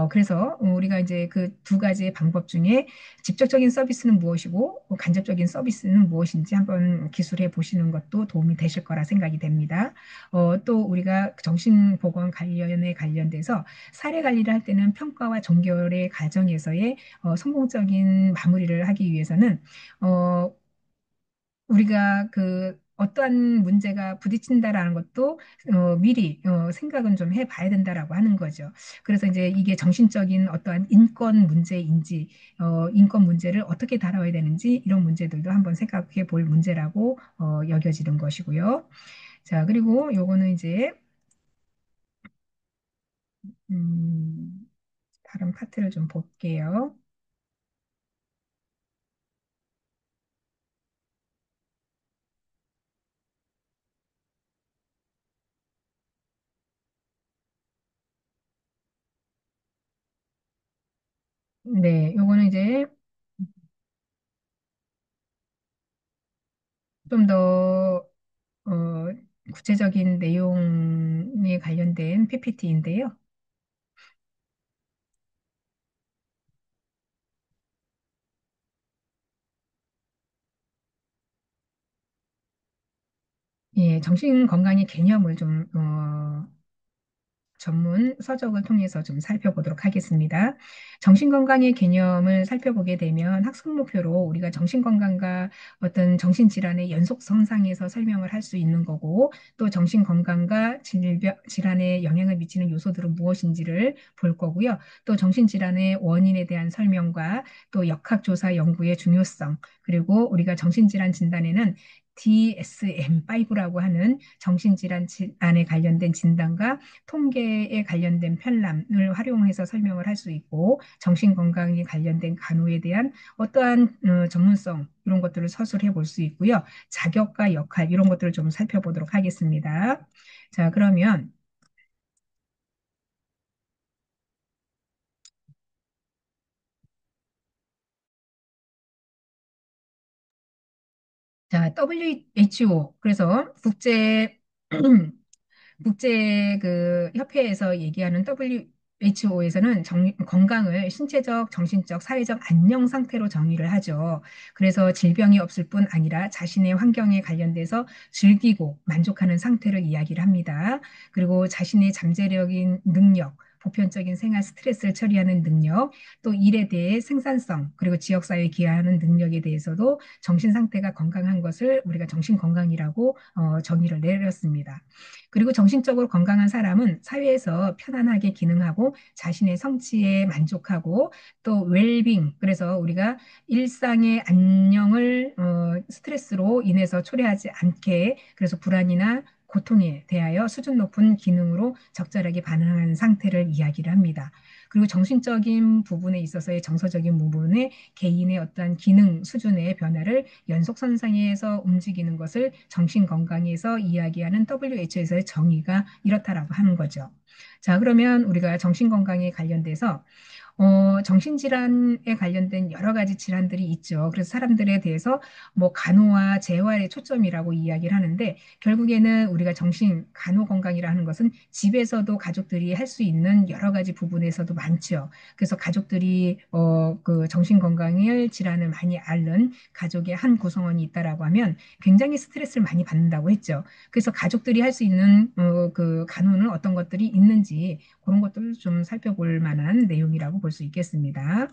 그래서 우리가 이제 그 두 가지의 방법 중에 직접적인 서비스는 무엇이고 간접적인 서비스는 무엇인지 한번 기술해 보시는 것도 도움이 되실 거라 생각이 됩니다. 또 우리가 정신보건 관련에 관련돼서 사례 관리를 할 때는 평가와 종결의 과정에서의 성공적인 마무리를 하기 위해서는 어, 우리가 그 어떠한 문제가 부딪힌다라는 것도 미리 생각은 좀 해봐야 된다라고 하는 거죠. 그래서 이제 이게 정신적인 어떠한 인권 문제인지, 인권 문제를 어떻게 다뤄야 되는지 이런 문제들도 한번 생각해 볼 문제라고 여겨지는 것이고요. 자, 그리고 요거는 이제 음, 다른 파트를 좀 볼게요. 네, 요거는 이제 좀 더 구체적인 내용에 관련된 PPT인데요. 예, 정신 건강의 개념을 좀 전문 서적을 통해서 좀 살펴보도록 하겠습니다. 정신건강의 개념을 살펴보게 되면 학습 목표로 우리가 정신건강과 어떤 정신질환의 연속선상에서 설명을 할 수 있는 거고 또 정신건강과 질환에 영향을 미치는 요소들은 무엇인지를 볼 거고요. 또 정신질환의 원인에 대한 설명과 또 역학조사 연구의 중요성 그리고 우리가 정신질환 진단에는 DSM-5라고 하는 정신질환 질환에 관련된 진단과 통계에 관련된 편람을 활용해서 설명을 할 수 있고 정신건강에 관련된 간호에 대한 어떠한 전문성 이런 것들을 서술해 볼 수 있고요. 자격과 역할 이런 것들을 좀 살펴보도록 하겠습니다. 자, 그러면 자, WHO 그래서 국제 그 협회에서 얘기하는 WHO에서는 건강을 신체적, 정신적, 사회적 안녕 상태로 정의를 하죠. 그래서 질병이 없을 뿐 아니라 자신의 환경에 관련돼서 즐기고 만족하는 상태를 이야기를 합니다. 그리고 자신의 잠재력인 능력, 보편적인 생활 스트레스를 처리하는 능력, 또 일에 대해 생산성, 그리고 지역사회에 기여하는 능력에 대해서도 정신 상태가 건강한 것을 우리가 정신 건강이라고 정의를 내렸습니다. 그리고 정신적으로 건강한 사람은 사회에서 편안하게 기능하고 자신의 성취에 만족하고 또 웰빙, 그래서 우리가 일상의 안녕을 스트레스로 인해서 초래하지 않게 그래서 불안이나 고통에 대하여 수준 높은 기능으로 적절하게 반응하는 상태를 이야기를 합니다. 그리고 정신적인 부분에 있어서의 정서적인 부분에 개인의 어떤 기능 수준의 변화를 연속선상에서 움직이는 것을 정신건강에서 이야기하는 WHO에서의 정의가 이렇다라고 하는 거죠. 자, 그러면 우리가 정신건강에 관련돼서 정신질환에 관련된 여러 가지 질환들이 있죠. 그래서 사람들에 대해서 뭐 간호와 재활의 초점이라고 이야기를 하는데 결국에는 우리가 정신 간호 건강이라는 것은 집에서도 가족들이 할 수 있는 여러 가지 부분에서도 많죠. 그래서 가족들이 그 정신 건강을 질환을 많이 앓는 가족의 한 구성원이 있다라고 하면 굉장히 스트레스를 많이 받는다고 했죠. 그래서 가족들이 할 수 있는 그 간호는 어떤 것들이 있는지 그런 것들을 좀 살펴볼 만한 내용이라고 볼 수 있겠습니다.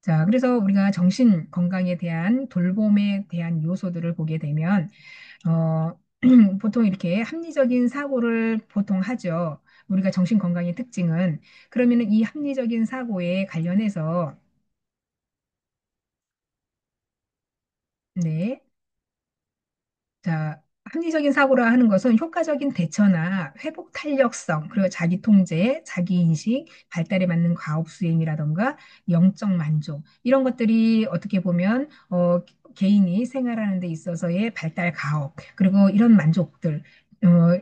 자, 그래서 우리가 정신 건강에 대한 돌봄에 대한 요소들을 보게 되면, 어, 보통 이렇게 합리적인 사고를 보통 하죠. 우리가 정신 건강의 특징은. 그러면은 이 합리적인 사고에 관련해서, 네. 자, 합리적인 사고라 하는 것은 효과적인 대처나 회복 탄력성, 그리고 자기 통제, 자기 인식, 발달에 맞는 과업 수행이라던가 영적 만족 이런 것들이 어떻게 보면 개인이 생활하는 데 있어서의 발달 가업 그리고 이런 만족들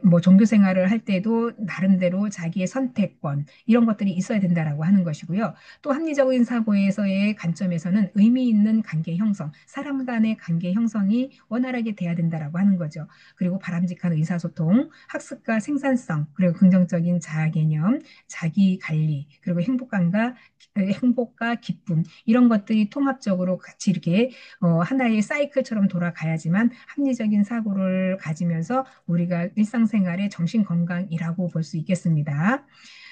뭐 종교 생활을 할 때도 나름대로 자기의 선택권 이런 것들이 있어야 된다라고 하는 것이고요. 또 합리적인 사고에서의 관점에서는 의미 있는 관계 형성, 사람 간의 관계 형성이 원활하게 돼야 된다라고 하는 거죠. 그리고 바람직한 의사소통, 학습과 생산성, 그리고 긍정적인 자아 개념, 자기 관리, 그리고 행복과 기쁨 이런 것들이 통합적으로 같이 이렇게 하나의 사이클처럼 돌아가야지만 합리적인 사고를 가지면서 우리가 일상생활의 정신 건강이라고 볼 수 있겠습니다.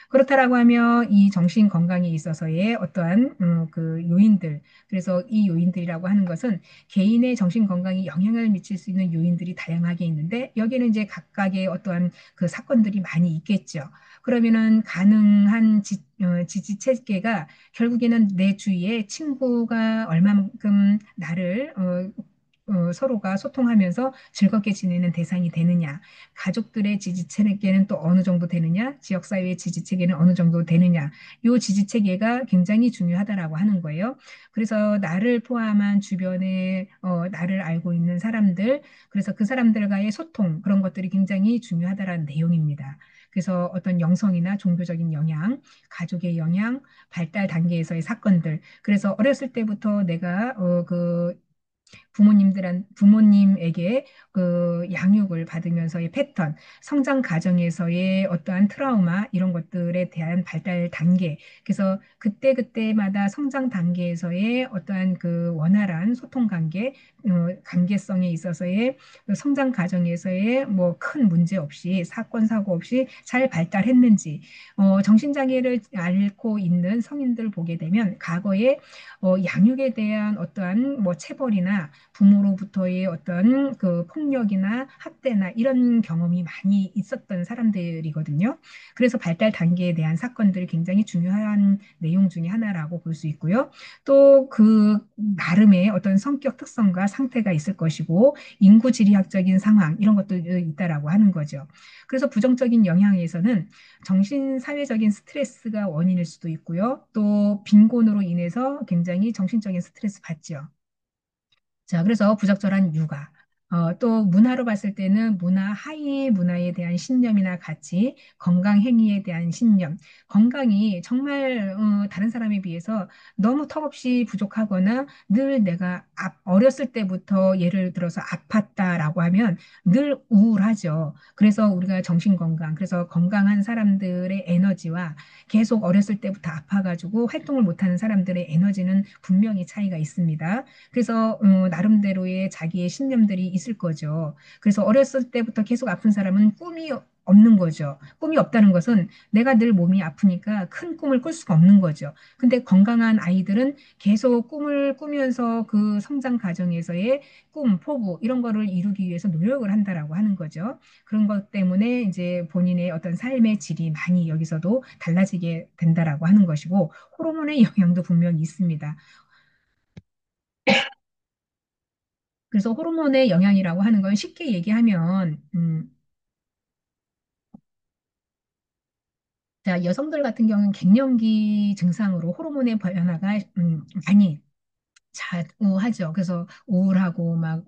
그렇다라고 하면 이 정신 건강에 있어서의 어떠한 그 요인들, 그래서 이 요인들이라고 하는 것은 개인의 정신 건강에 영향을 미칠 수 있는 요인들이 다양하게 있는데 여기에는 이제 각각의 어떠한 그 사건들이 많이 있겠죠. 그러면은 가능한 지지 체계가 결국에는 내 주위에 친구가 얼마만큼 나를 서로가 소통하면서 즐겁게 지내는 대상이 되느냐, 가족들의 지지 체계는 또 어느 정도 되느냐, 지역사회의 지지 체계는 어느 정도 되느냐, 요 지지 체계가 굉장히 중요하다라고 하는 거예요. 그래서 나를 포함한 주변에 나를 알고 있는 사람들, 그래서 그 사람들과의 소통 그런 것들이 굉장히 중요하다라는 내용입니다. 그래서 어떤 영성이나 종교적인 영향, 가족의 영향, 발달 단계에서의 사건들. 그래서 어렸을 때부터 내가 부모님에게 그 양육을 받으면서의 패턴, 성장 과정에서의 어떠한 트라우마 이런 것들에 대한 발달 단계. 그래서 그때그때마다 성장 단계에서의 어떠한 그 원활한 소통 관계, 관계성에 있어서의 그 성장 과정에서의 뭐 큰 문제 없이 사건 사고 없이 잘 발달했는지, 정신장애를 앓고 있는 성인들 보게 되면 과거에 양육에 대한 어떠한 뭐 체벌이나 부모로부터의 어떤 그 폭력이나 학대나 이런 경험이 많이 있었던 사람들이거든요. 그래서 발달 단계에 대한 사건들이 굉장히 중요한 내용 중에 하나라고 볼 수 있고요. 또 그 나름의 어떤 성격 특성과 상태가 있을 것이고 인구 지리학적인 상황 이런 것도 있다라고 하는 거죠. 그래서 부정적인 영향에서는 정신 사회적인 스트레스가 원인일 수도 있고요. 또 빈곤으로 인해서 굉장히 정신적인 스트레스 받죠. 자, 그래서 부적절한 육아. 또 문화로 봤을 때는 하위 문화에 대한 신념이나 가치, 건강 행위에 대한 신념. 건강이 정말 다른 사람에 비해서 너무 턱없이 부족하거나 늘 내가 어렸을 때부터 예를 들어서 아팠다라고 하면 늘 우울하죠. 그래서 우리가 정신 건강, 그래서 건강한 사람들의 에너지와 계속 어렸을 때부터 아파가지고 활동을 못하는 사람들의 에너지는 분명히 차이가 있습니다. 그래서 나름대로의 자기의 신념들이 있을 거죠. 그래서 어렸을 때부터 계속 아픈 사람은 꿈이 없는 거죠. 꿈이 없다는 것은 내가 늘 몸이 아프니까 큰 꿈을 꿀 수가 없는 거죠. 근데 건강한 아이들은 계속 꿈을 꾸면서 그 성장 과정에서의 포부 이런 거를 이루기 위해서 노력을 한다라고 하는 거죠. 그런 것 때문에 이제 본인의 어떤 삶의 질이 많이 여기서도 달라지게 된다라고 하는 것이고 호르몬의 영향도 분명히 있습니다. 그래서 호르몬의 영향이라고 하는 건 쉽게 얘기하면, 자, 여성들 같은 경우는 갱년기 증상으로 호르몬의 변화가 많이 좌우하죠. 그래서 우울하고 막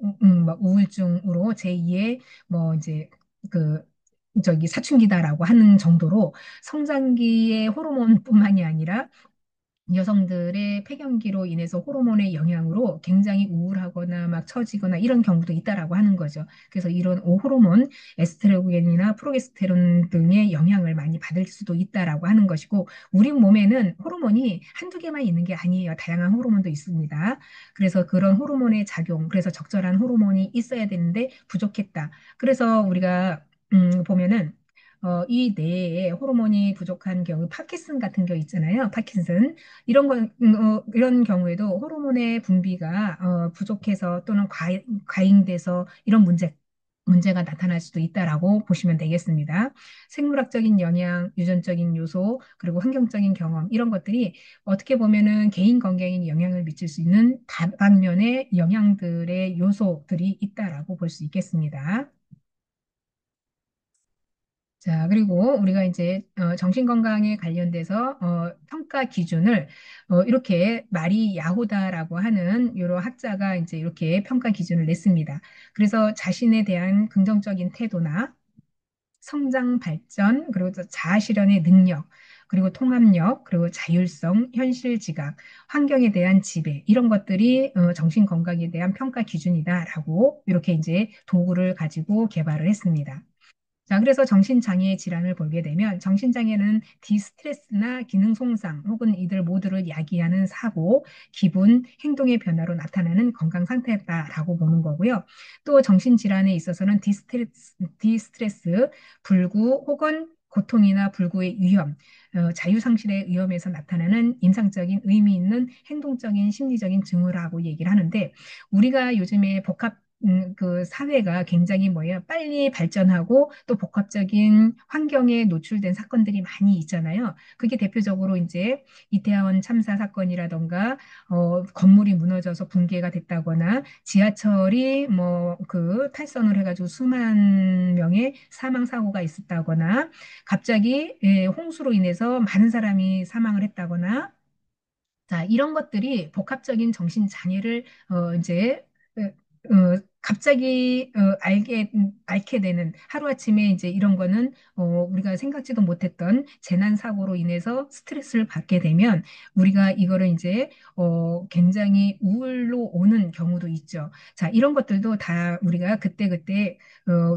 우울증으로 제2의 뭐 이제 그 저기 사춘기다라고 하는 정도로 성장기의 호르몬뿐만이 아니라 여성들의 폐경기로 인해서 호르몬의 영향으로 굉장히 우울하거나 막 처지거나 이런 경우도 있다라고 하는 거죠. 그래서 이런 호르몬, 에스트로겐이나 프로게스테론 등의 영향을 많이 받을 수도 있다라고 하는 것이고, 우리 몸에는 호르몬이 한두 개만 있는 게 아니에요. 다양한 호르몬도 있습니다. 그래서 그런 호르몬의 작용, 그래서 적절한 호르몬이 있어야 되는데 부족했다. 그래서 우리가 보면은 이 뇌에 호르몬이 부족한 경우, 파킨슨 같은 경우 있잖아요. 파킨슨. 이런 경우에도 호르몬의 분비가 부족해서 또는 과잉돼서 이런 문제가 나타날 수도 있다라고 보시면 되겠습니다. 생물학적인 영향, 유전적인 요소, 그리고 환경적인 경험, 이런 것들이 어떻게 보면은 개인 건강에 영향을 미칠 수 있는 다방면의 영향들의 요소들이 있다라고 볼 수 있겠습니다. 자, 그리고 우리가 이제 정신건강에 관련돼서 평가 기준을 이렇게 마리 야호다라고 하는 여러 학자가 이제 이렇게 평가 기준을 냈습니다. 그래서 자신에 대한 긍정적인 태도나 성장 발전, 그리고 또 자아 실현의 능력, 그리고 통합력, 그리고 자율성, 현실 지각, 환경에 대한 지배, 이런 것들이 정신 건강에 대한 평가 기준이다라고 이렇게 이제 도구를 가지고 개발을 했습니다. 자, 그래서 정신장애 질환을 보게 되면 정신장애는 디스트레스나 기능 손상 혹은 이들 모두를 야기하는 사고, 기분, 행동의 변화로 나타나는 건강 상태다라고 보는 거고요. 또 정신질환에 있어서는 디스트레스, 불구 혹은 고통이나 불구의 위험, 자유상실의 위험에서 나타나는 임상적인 의미 있는 행동적인 심리적인 증후라고 얘기를 하는데 우리가 요즘에 그 사회가 굉장히 뭐예요? 빨리 발전하고 또 복합적인 환경에 노출된 사건들이 많이 있잖아요. 그게 대표적으로 이제 이태원 참사 사건이라던가 건물이 무너져서 붕괴가 됐다거나 지하철이 뭐 그 탈선을 해가지고 수만 명의 사망 사고가 있었다거나 갑자기 홍수로 인해서 많은 사람이 사망을 했다거나 자, 이런 것들이 복합적인 정신 장애를 이제 갑자기 앓게 되는 하루아침에 이제 이런 거는 우리가 생각지도 못했던 재난 사고로 인해서 스트레스를 받게 되면 우리가 이거를 이제 굉장히 우울로 오는 경우도 있죠. 자, 이런 것들도 다 우리가 그때그때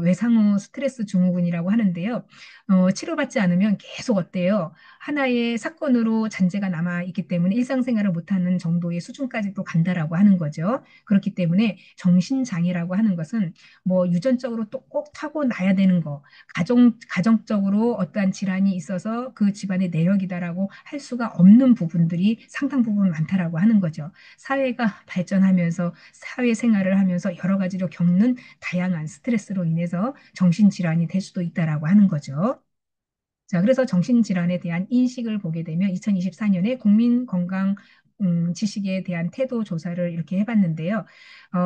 외상후 스트레스 증후군이라고 하는데요. 치료받지 않으면 계속 어때요? 하나의 사건으로 잔재가 남아 있기 때문에 일상생활을 못하는 정도의 수준까지도 간다라고 하는 거죠. 그렇기 때문에 정신장애라고 하는 것은 뭐 유전적으로 또 꼭 타고나야 되는 거, 가정적으로 어떠한 질환이 있어서 그 집안의 내력이다라고 할 수가 없는 부분들이 상당 부분 많다라고 하는 거죠. 사회가 발전하면서 사회생활을 하면서 여러 가지로 겪는 다양한 스트레스로 인해서 정신질환이 될 수도 있다라고 하는 거죠. 자, 그래서 정신질환에 대한 인식을 보게 되면 2024년에 국민건강 지식에 대한 태도 조사를 이렇게 해봤는데요.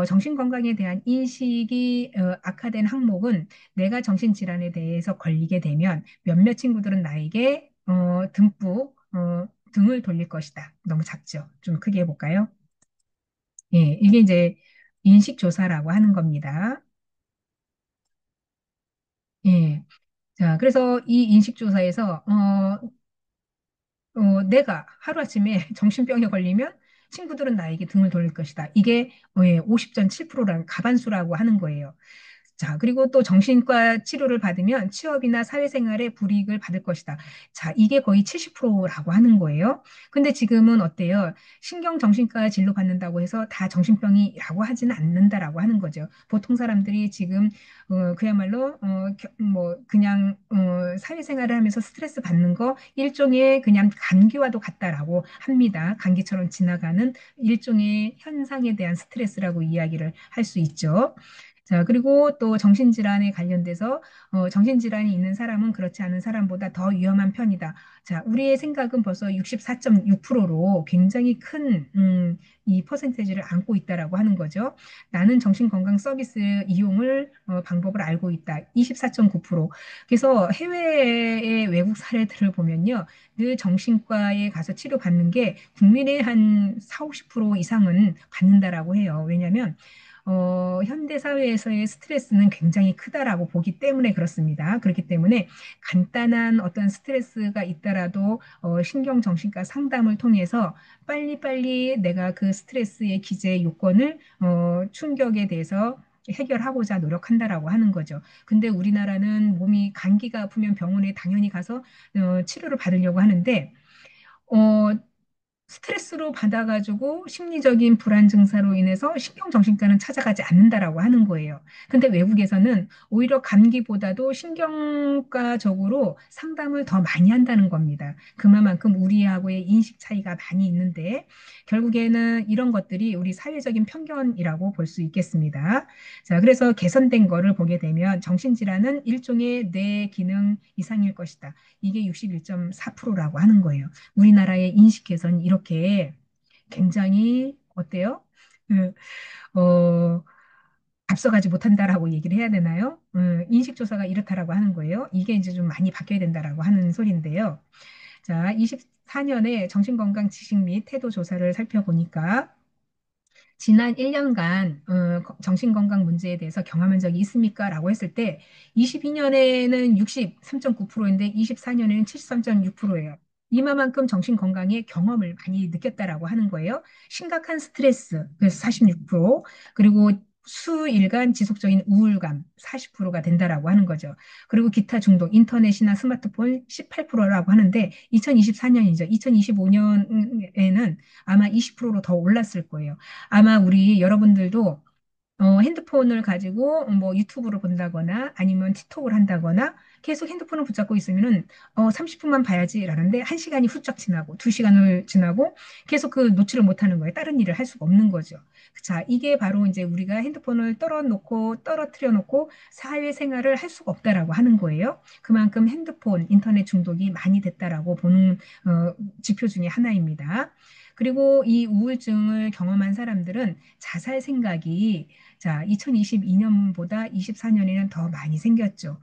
정신건강에 대한 인식이 악화된 항목은 내가 정신질환에 대해서 걸리게 되면 몇몇 친구들은 나에게 듬뿍 등을 돌릴 것이다. 너무 작죠? 좀 크게 해볼까요? 예, 이게 이제 인식조사라고 하는 겁니다. 예. 자, 그래서 이 인식조사에서 내가 하루아침에 정신병에 걸리면 친구들은 나에게 등을 돌릴 것이다. 이게 50.7%라는 가반수라고 하는 거예요. 자, 그리고 또 정신과 치료를 받으면 취업이나 사회생활에 불이익을 받을 것이다. 자, 이게 거의 70%라고 하는 거예요. 근데 지금은 어때요? 신경정신과 진료 받는다고 해서 다 정신병이라고 하지는 않는다라고 하는 거죠. 보통 사람들이 지금 그야말로 뭐 그냥 사회생활을 하면서 스트레스 받는 거 일종의 그냥 감기와도 같다라고 합니다. 감기처럼 지나가는 일종의 현상에 대한 스트레스라고 이야기를 할 수 있죠. 자, 그리고 또 정신질환에 관련돼서 정신질환이 있는 사람은 그렇지 않은 사람보다 더 위험한 편이다. 자, 우리의 생각은 벌써 64.6%로 굉장히 큰, 이 퍼센테이지를 안고 있다라고 하는 거죠. 나는 정신건강 서비스 이용을, 방법을 알고 있다. 24.9%. 그래서 해외의 외국 사례들을 보면요. 늘 정신과에 가서 치료받는 게 국민의 한 4, 50% 이상은 받는다라고 해요. 왜냐하면 현대 사회에서의 스트레스는 굉장히 크다라고 보기 때문에 그렇습니다. 그렇기 때문에 간단한 어떤 스트레스가 있더라도 신경정신과 상담을 통해서 빨리빨리 내가 그 스트레스의 기제 요건을 충격에 대해서 해결하고자 노력한다라고 하는 거죠. 근데 우리나라는 몸이 감기가 아프면 병원에 당연히 가서 치료를 받으려고 하는데 어, 스트레스로 받아가지고 심리적인 불안 증사로 인해서 신경정신과는 찾아가지 않는다라고 하는 거예요. 근데 외국에서는 오히려 감기보다도 신경과적으로 상담을 더 많이 한다는 겁니다. 그만큼 우리하고의 인식 차이가 많이 있는데 결국에는 이런 것들이 우리 사회적인 편견이라고 볼 수 있겠습니다. 자, 그래서 개선된 거를 보게 되면 정신질환은 일종의 뇌 기능 이상일 것이다. 이게 61.4%라고 하는 거예요. 우리나라의 인식 개선이 이렇게 굉장히 어때요? 그, 어, 앞서가지 못한다라고 얘기를 해야 되나요? 인식조사가 이렇다라고 하는 거예요. 이게 이제 좀 많이 바뀌어야 된다라고 하는 소리인데요. 자, 24년에 정신건강 지식 및 태도 조사를 살펴보니까 지난 1년간 정신건강 문제에 대해서 경험한 적이 있습니까? 라고 했을 때 22년에는 63.9%인데 24년에는 73.6%예요. 이마만큼 정신건강에 경험을 많이 느꼈다라고 하는 거예요. 심각한 스트레스, 그래서 46%, 그리고 수일간 지속적인 우울감 40%가 된다라고 하는 거죠. 그리고 기타 중독, 인터넷이나 스마트폰 18%라고 하는데 2024년이죠. 2025년에는 아마 20%로 더 올랐을 거예요. 아마 우리 여러분들도 핸드폰을 가지고 뭐 유튜브를 본다거나 아니면 틱톡을 한다거나 계속 핸드폰을 붙잡고 있으면은 30분만 봐야지라는데 1시간이 훌쩍 지나고 2시간을 지나고 계속 그 놓지를 못하는 거예요. 다른 일을 할 수가 없는 거죠. 자, 이게 바로 이제 우리가 핸드폰을 떨어놓고 떨어뜨려 놓고 사회생활을 할 수가 없다라고 하는 거예요. 그만큼 핸드폰, 인터넷 중독이 많이 됐다라고 보는 지표 중에 하나입니다. 그리고 이 우울증을 경험한 사람들은 자살 생각이 자, 2022년보다 24년에는 더 많이 생겼죠.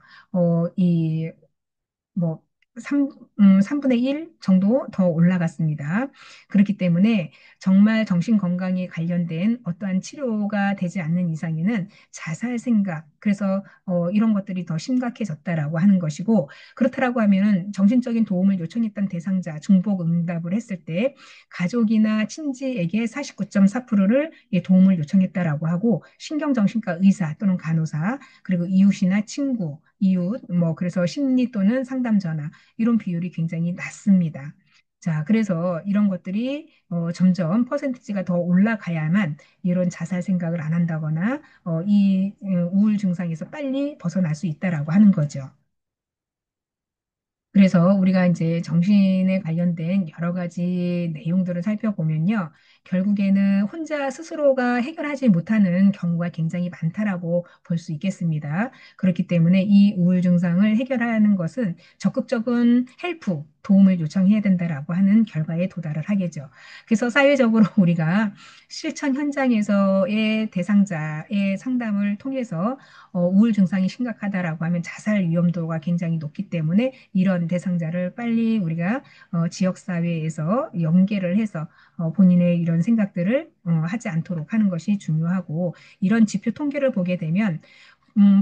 뭐, 3분의 1 정도 더 올라갔습니다. 그렇기 때문에 정말 정신건강에 관련된 어떠한 치료가 되지 않는 이상에는 자살 생각, 그래서 이런 것들이 더 심각해졌다라고 하는 것이고, 그렇다라고 하면은 정신적인 도움을 요청했던 대상자, 중복 응답을 했을 때 가족이나 친지에게 49.4%를 도움을 요청했다라고 하고, 신경정신과 의사 또는 간호사, 그리고 이웃이나 친구, 이웃, 뭐, 그래서 심리 또는 상담 전화, 이런 비율이 굉장히 낮습니다. 자, 그래서 이런 것들이 점점 퍼센티지가 더 올라가야만 이런 자살 생각을 안 한다거나 이 우울 증상에서 빨리 벗어날 수 있다라고 하는 거죠. 그래서 우리가 이제 정신에 관련된 여러 가지 내용들을 살펴보면요. 결국에는 혼자 스스로가 해결하지 못하는 경우가 굉장히 많다라고 볼 수 있겠습니다. 그렇기 때문에 이 우울 증상을 해결하는 것은 적극적인 헬프, 도움을 요청해야 된다라고 하는 결과에 도달을 하겠죠. 그래서 사회적으로 우리가 실천 현장에서의 대상자의 상담을 통해서 우울 증상이 심각하다라고 하면 자살 위험도가 굉장히 높기 때문에 이런 대상자를 빨리 우리가 지역사회에서 연계를 해서 본인의 이런 생각들을 하지 않도록 하는 것이 중요하고 이런 지표 통계를 보게 되면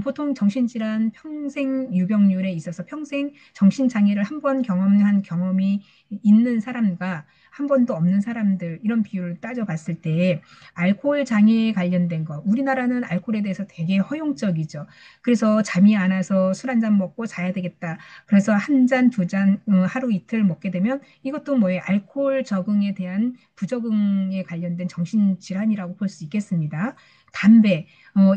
보통 정신질환 평생 유병률에 있어서 평생 정신장애를 한 번 경험한 경험이 있는 사람과 한 번도 없는 사람들 이런 비율을 따져봤을 때 알코올 장애에 관련된 거 우리나라는 알코올에 대해서 되게 허용적이죠. 그래서 잠이 안 와서 술 한 잔 먹고 자야 되겠다. 그래서 한 잔, 두 잔 하루 이틀 먹게 되면 이것도 뭐예요? 알코올 적응에 대한 부적응에 관련된 정신질환이라고 볼 수 있겠습니다. 담배,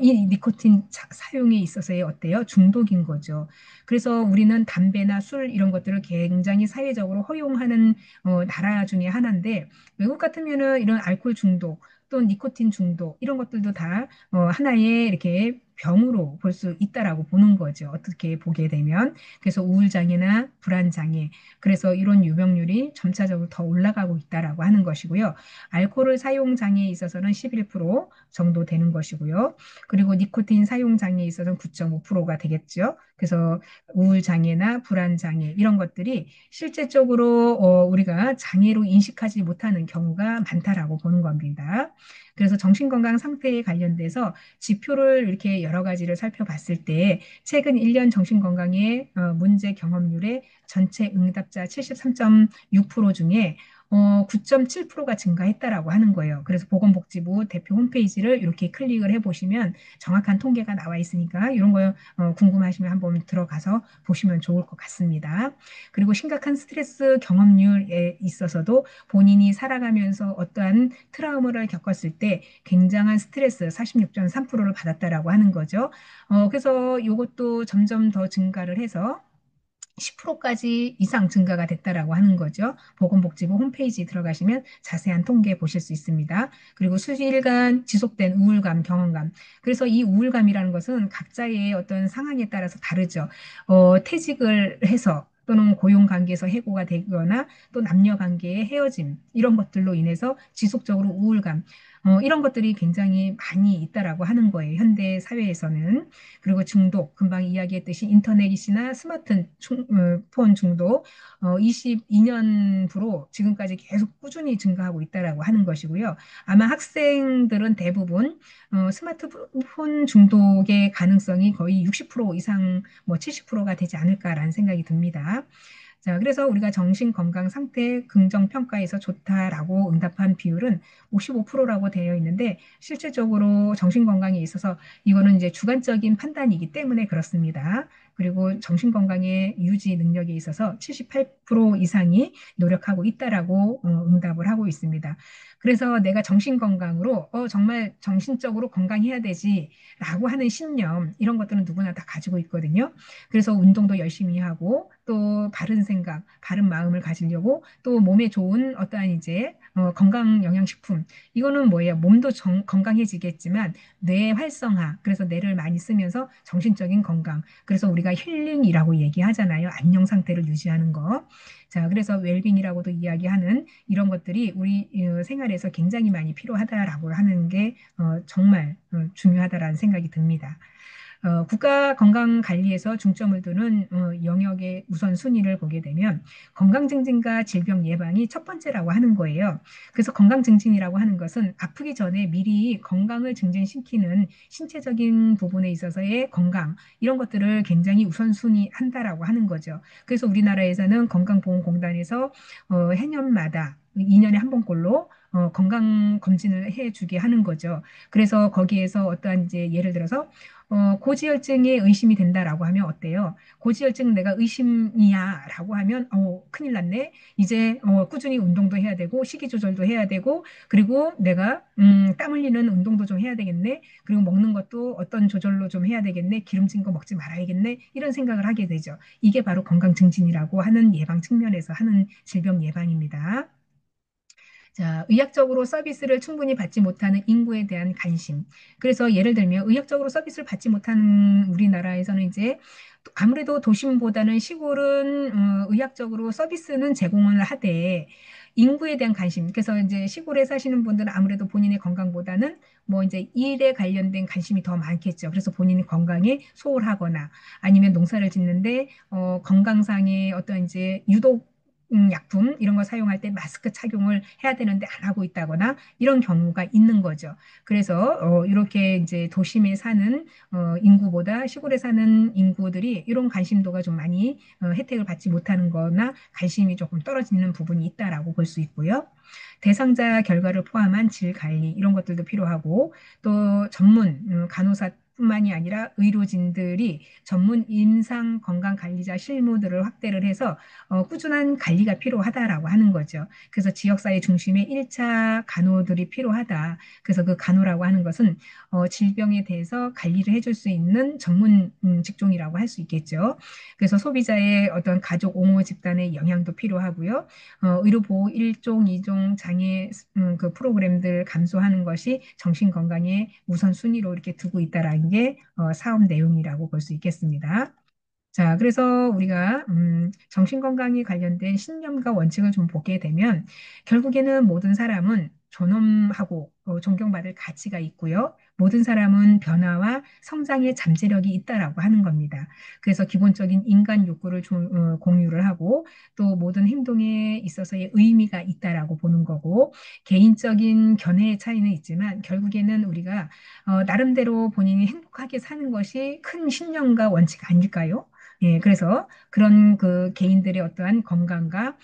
이 니코틴 사용에 있어서의 어때요? 중독인 거죠. 그래서 우리는 담배나 술 이런 것들을 굉장히 사회적으로 허용하는 나라 중에 하나인데 외국 같으면은 이런 알코올 중독 또 니코틴 중독 이런 것들도 다 하나의 이렇게 병으로 볼 수 있다라고 보는 거죠. 어떻게 보게 되면. 그래서 우울장애나 불안장애. 그래서 이런 유병률이 점차적으로 더 올라가고 있다라고 하는 것이고요. 알코올 사용 장애에 있어서는 11% 정도 되는 것이고요. 그리고 니코틴 사용 장애에 있어서는 9.5%가 되겠죠. 그래서 우울 장애나 불안 장애 이런 것들이 실제적으로 우리가 장애로 인식하지 못하는 경우가 많다라고 보는 겁니다. 그래서 정신건강 상태에 관련돼서 지표를 이렇게 여러 가지를 살펴봤을 때 최근 1년 정신건강의 문제 경험률의 전체 응답자 73.6% 중에 9.7%가 증가했다라고 하는 거예요. 그래서 보건복지부 대표 홈페이지를 이렇게 클릭을 해보시면 정확한 통계가 나와 있으니까 이런 거 궁금하시면 한번 들어가서 보시면 좋을 것 같습니다. 그리고 심각한 스트레스 경험률에 있어서도 본인이 살아가면서 어떠한 트라우마를 겪었을 때 굉장한 스트레스 46.3%를 받았다라고 하는 거죠. 그래서 이것도 점점 더 증가를 해서 10%까지 이상 증가가 됐다라고 하는 거죠. 보건복지부 홈페이지 들어가시면 자세한 통계 보실 수 있습니다. 그리고 수일간 지속된 우울감, 경험감. 그래서 이 우울감이라는 것은 각자의 어떤 상황에 따라서 다르죠. 퇴직을 해서 또는 고용 관계에서 해고가 되거나 또 남녀 관계의 헤어짐 이런 것들로 인해서 지속적으로 우울감 이런 것들이 굉장히 많이 있다라고 하는 거예요. 현대 사회에서는. 그리고 중독, 금방 이야기했듯이 인터넷이나 스마트폰 중독, 22년부로 지금까지 계속 꾸준히 증가하고 있다라고 하는 것이고요. 아마 학생들은 대부분 스마트폰 중독의 가능성이 거의 60% 이상, 뭐 70%가 되지 않을까라는 생각이 듭니다. 자, 그래서 우리가 정신 건강 상태 긍정 평가에서 좋다라고 응답한 비율은 55%라고 되어 있는데 실질적으로 정신 건강에 있어서 이거는 이제 주관적인 판단이기 때문에 그렇습니다. 그리고 정신 건강의 유지 능력에 있어서 78% 이상이 노력하고 있다라고 응답을 하고 있습니다. 그래서 내가 정신 건강으로 정말 정신적으로 건강해야 되지라고 하는 신념 이런 것들은 누구나 다 가지고 있거든요. 그래서 운동도 열심히 하고 또 바른 생각, 바른 마음을 가지려고 또 몸에 좋은 어떠한 이제 건강 영양식품 이거는 뭐예요? 몸도 건강해지겠지만 뇌 활성화 그래서 뇌를 많이 쓰면서 정신적인 건강 그래서 우리가 힐링이라고 얘기하잖아요. 안녕 상태를 유지하는 거. 자, 그래서 웰빙이라고도 이야기하는 이런 것들이 우리 생활에서 굉장히 많이 필요하다라고 하는 게 정말 중요하다라는 생각이 듭니다. 국가 건강 관리에서 중점을 두는 영역의 우선순위를 보게 되면 건강 증진과 질병 예방이 첫 번째라고 하는 거예요. 그래서 건강 증진이라고 하는 것은 아프기 전에 미리 건강을 증진시키는 신체적인 부분에 있어서의 건강 이런 것들을 굉장히 우선순위 한다라고 하는 거죠. 그래서 우리나라에서는 건강보험공단에서 해년마다 2년에 한 번꼴로 건강 검진을 해주게 하는 거죠. 그래서 거기에서 어떠한 이제 예를 들어서 고지혈증에 의심이 된다라고 하면 어때요? 고지혈증 내가 의심이야라고 하면 큰일 났네. 이제 꾸준히 운동도 해야 되고 식이 조절도 해야 되고 그리고 내가 땀 흘리는 운동도 좀 해야 되겠네. 그리고 먹는 것도 어떤 조절로 좀 해야 되겠네. 기름진 거 먹지 말아야겠네. 이런 생각을 하게 되죠. 이게 바로 건강 증진이라고 하는 예방 측면에서 하는 질병 예방입니다. 자, 의학적으로 서비스를 충분히 받지 못하는 인구에 대한 관심. 그래서 예를 들면 의학적으로 서비스를 받지 못하는 우리나라에서는 이제 아무래도 도심보다는 시골은 의학적으로 서비스는 제공을 하되 인구에 대한 관심. 그래서 이제 시골에 사시는 분들은 아무래도 본인의 건강보다는 뭐 이제 일에 관련된 관심이 더 많겠죠. 그래서 본인이 건강에 소홀하거나 아니면 농사를 짓는데 건강상의 어떤 이제 유독 약품 이런 거 사용할 때 마스크 착용을 해야 되는데 안 하고 있다거나 이런 경우가 있는 거죠. 그래서 이렇게 이제 도심에 사는 인구보다 시골에 사는 인구들이 이런 관심도가 좀 많이 혜택을 받지 못하는 거나 관심이 조금 떨어지는 부분이 있다라고 볼 수 있고요. 대상자 결과를 포함한 질 관리 이런 것들도 필요하고 또 전문 간호사 뿐만이 아니라 의료진들이 전문 임상 건강 관리자 실무들을 확대를 해서 꾸준한 관리가 필요하다라고 하는 거죠. 그래서 지역사회 중심의 1차 간호들이 필요하다. 그래서 그 간호라고 하는 것은 질병에 대해서 관리를 해줄 수 있는 전문 직종이라고 할 수 있겠죠. 그래서 소비자의 어떤 가족 옹호 집단의 영향도 필요하고요. 의료보호 1종, 2종 장애 그 프로그램들 감소하는 것이 정신건강의 우선순위로 이렇게 두고 있다라는 게 사업 내용이라고 볼 수 있겠습니다. 자, 그래서 우리가 정신건강에 관련된 신념과 원칙을 좀 보게 되면 결국에는 모든 사람은 존엄하고 존경받을 가치가 있고요. 모든 사람은 변화와 성장의 잠재력이 있다라고 하는 겁니다. 그래서 기본적인 인간 욕구를 공유를 하고 또 모든 행동에 있어서의 의미가 있다라고 보는 거고 개인적인 견해의 차이는 있지만 결국에는 우리가 나름대로 본인이 행복하게 사는 것이 큰 신념과 원칙 아닐까요? 예, 그래서 그런 그 개인들의 어떠한 건강과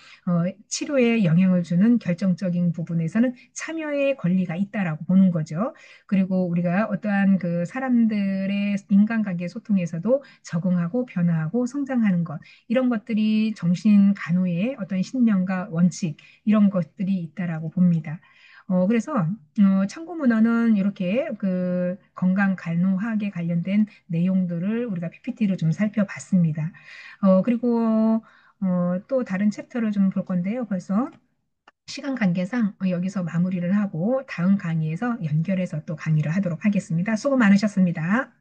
치료에 영향을 주는 결정적인 부분에서는 참여의 권리가 있다라고 보는 거죠. 그리고 우리가 어떠한 그 사람들의 인간관계 소통에서도 적응하고 변화하고 성장하는 것, 이런 것들이 정신 간호의 어떤 신념과 원칙, 이런 것들이 있다라고 봅니다. 그래서 참고 문헌은 이렇게 그 건강 간호학에 관련된 내용들을 우리가 PPT로 좀 살펴봤습니다. 그리고 또 다른 챕터를 좀 볼 건데요. 벌써 시간 관계상 여기서 마무리를 하고 다음 강의에서 연결해서 또 강의를 하도록 하겠습니다. 수고 많으셨습니다.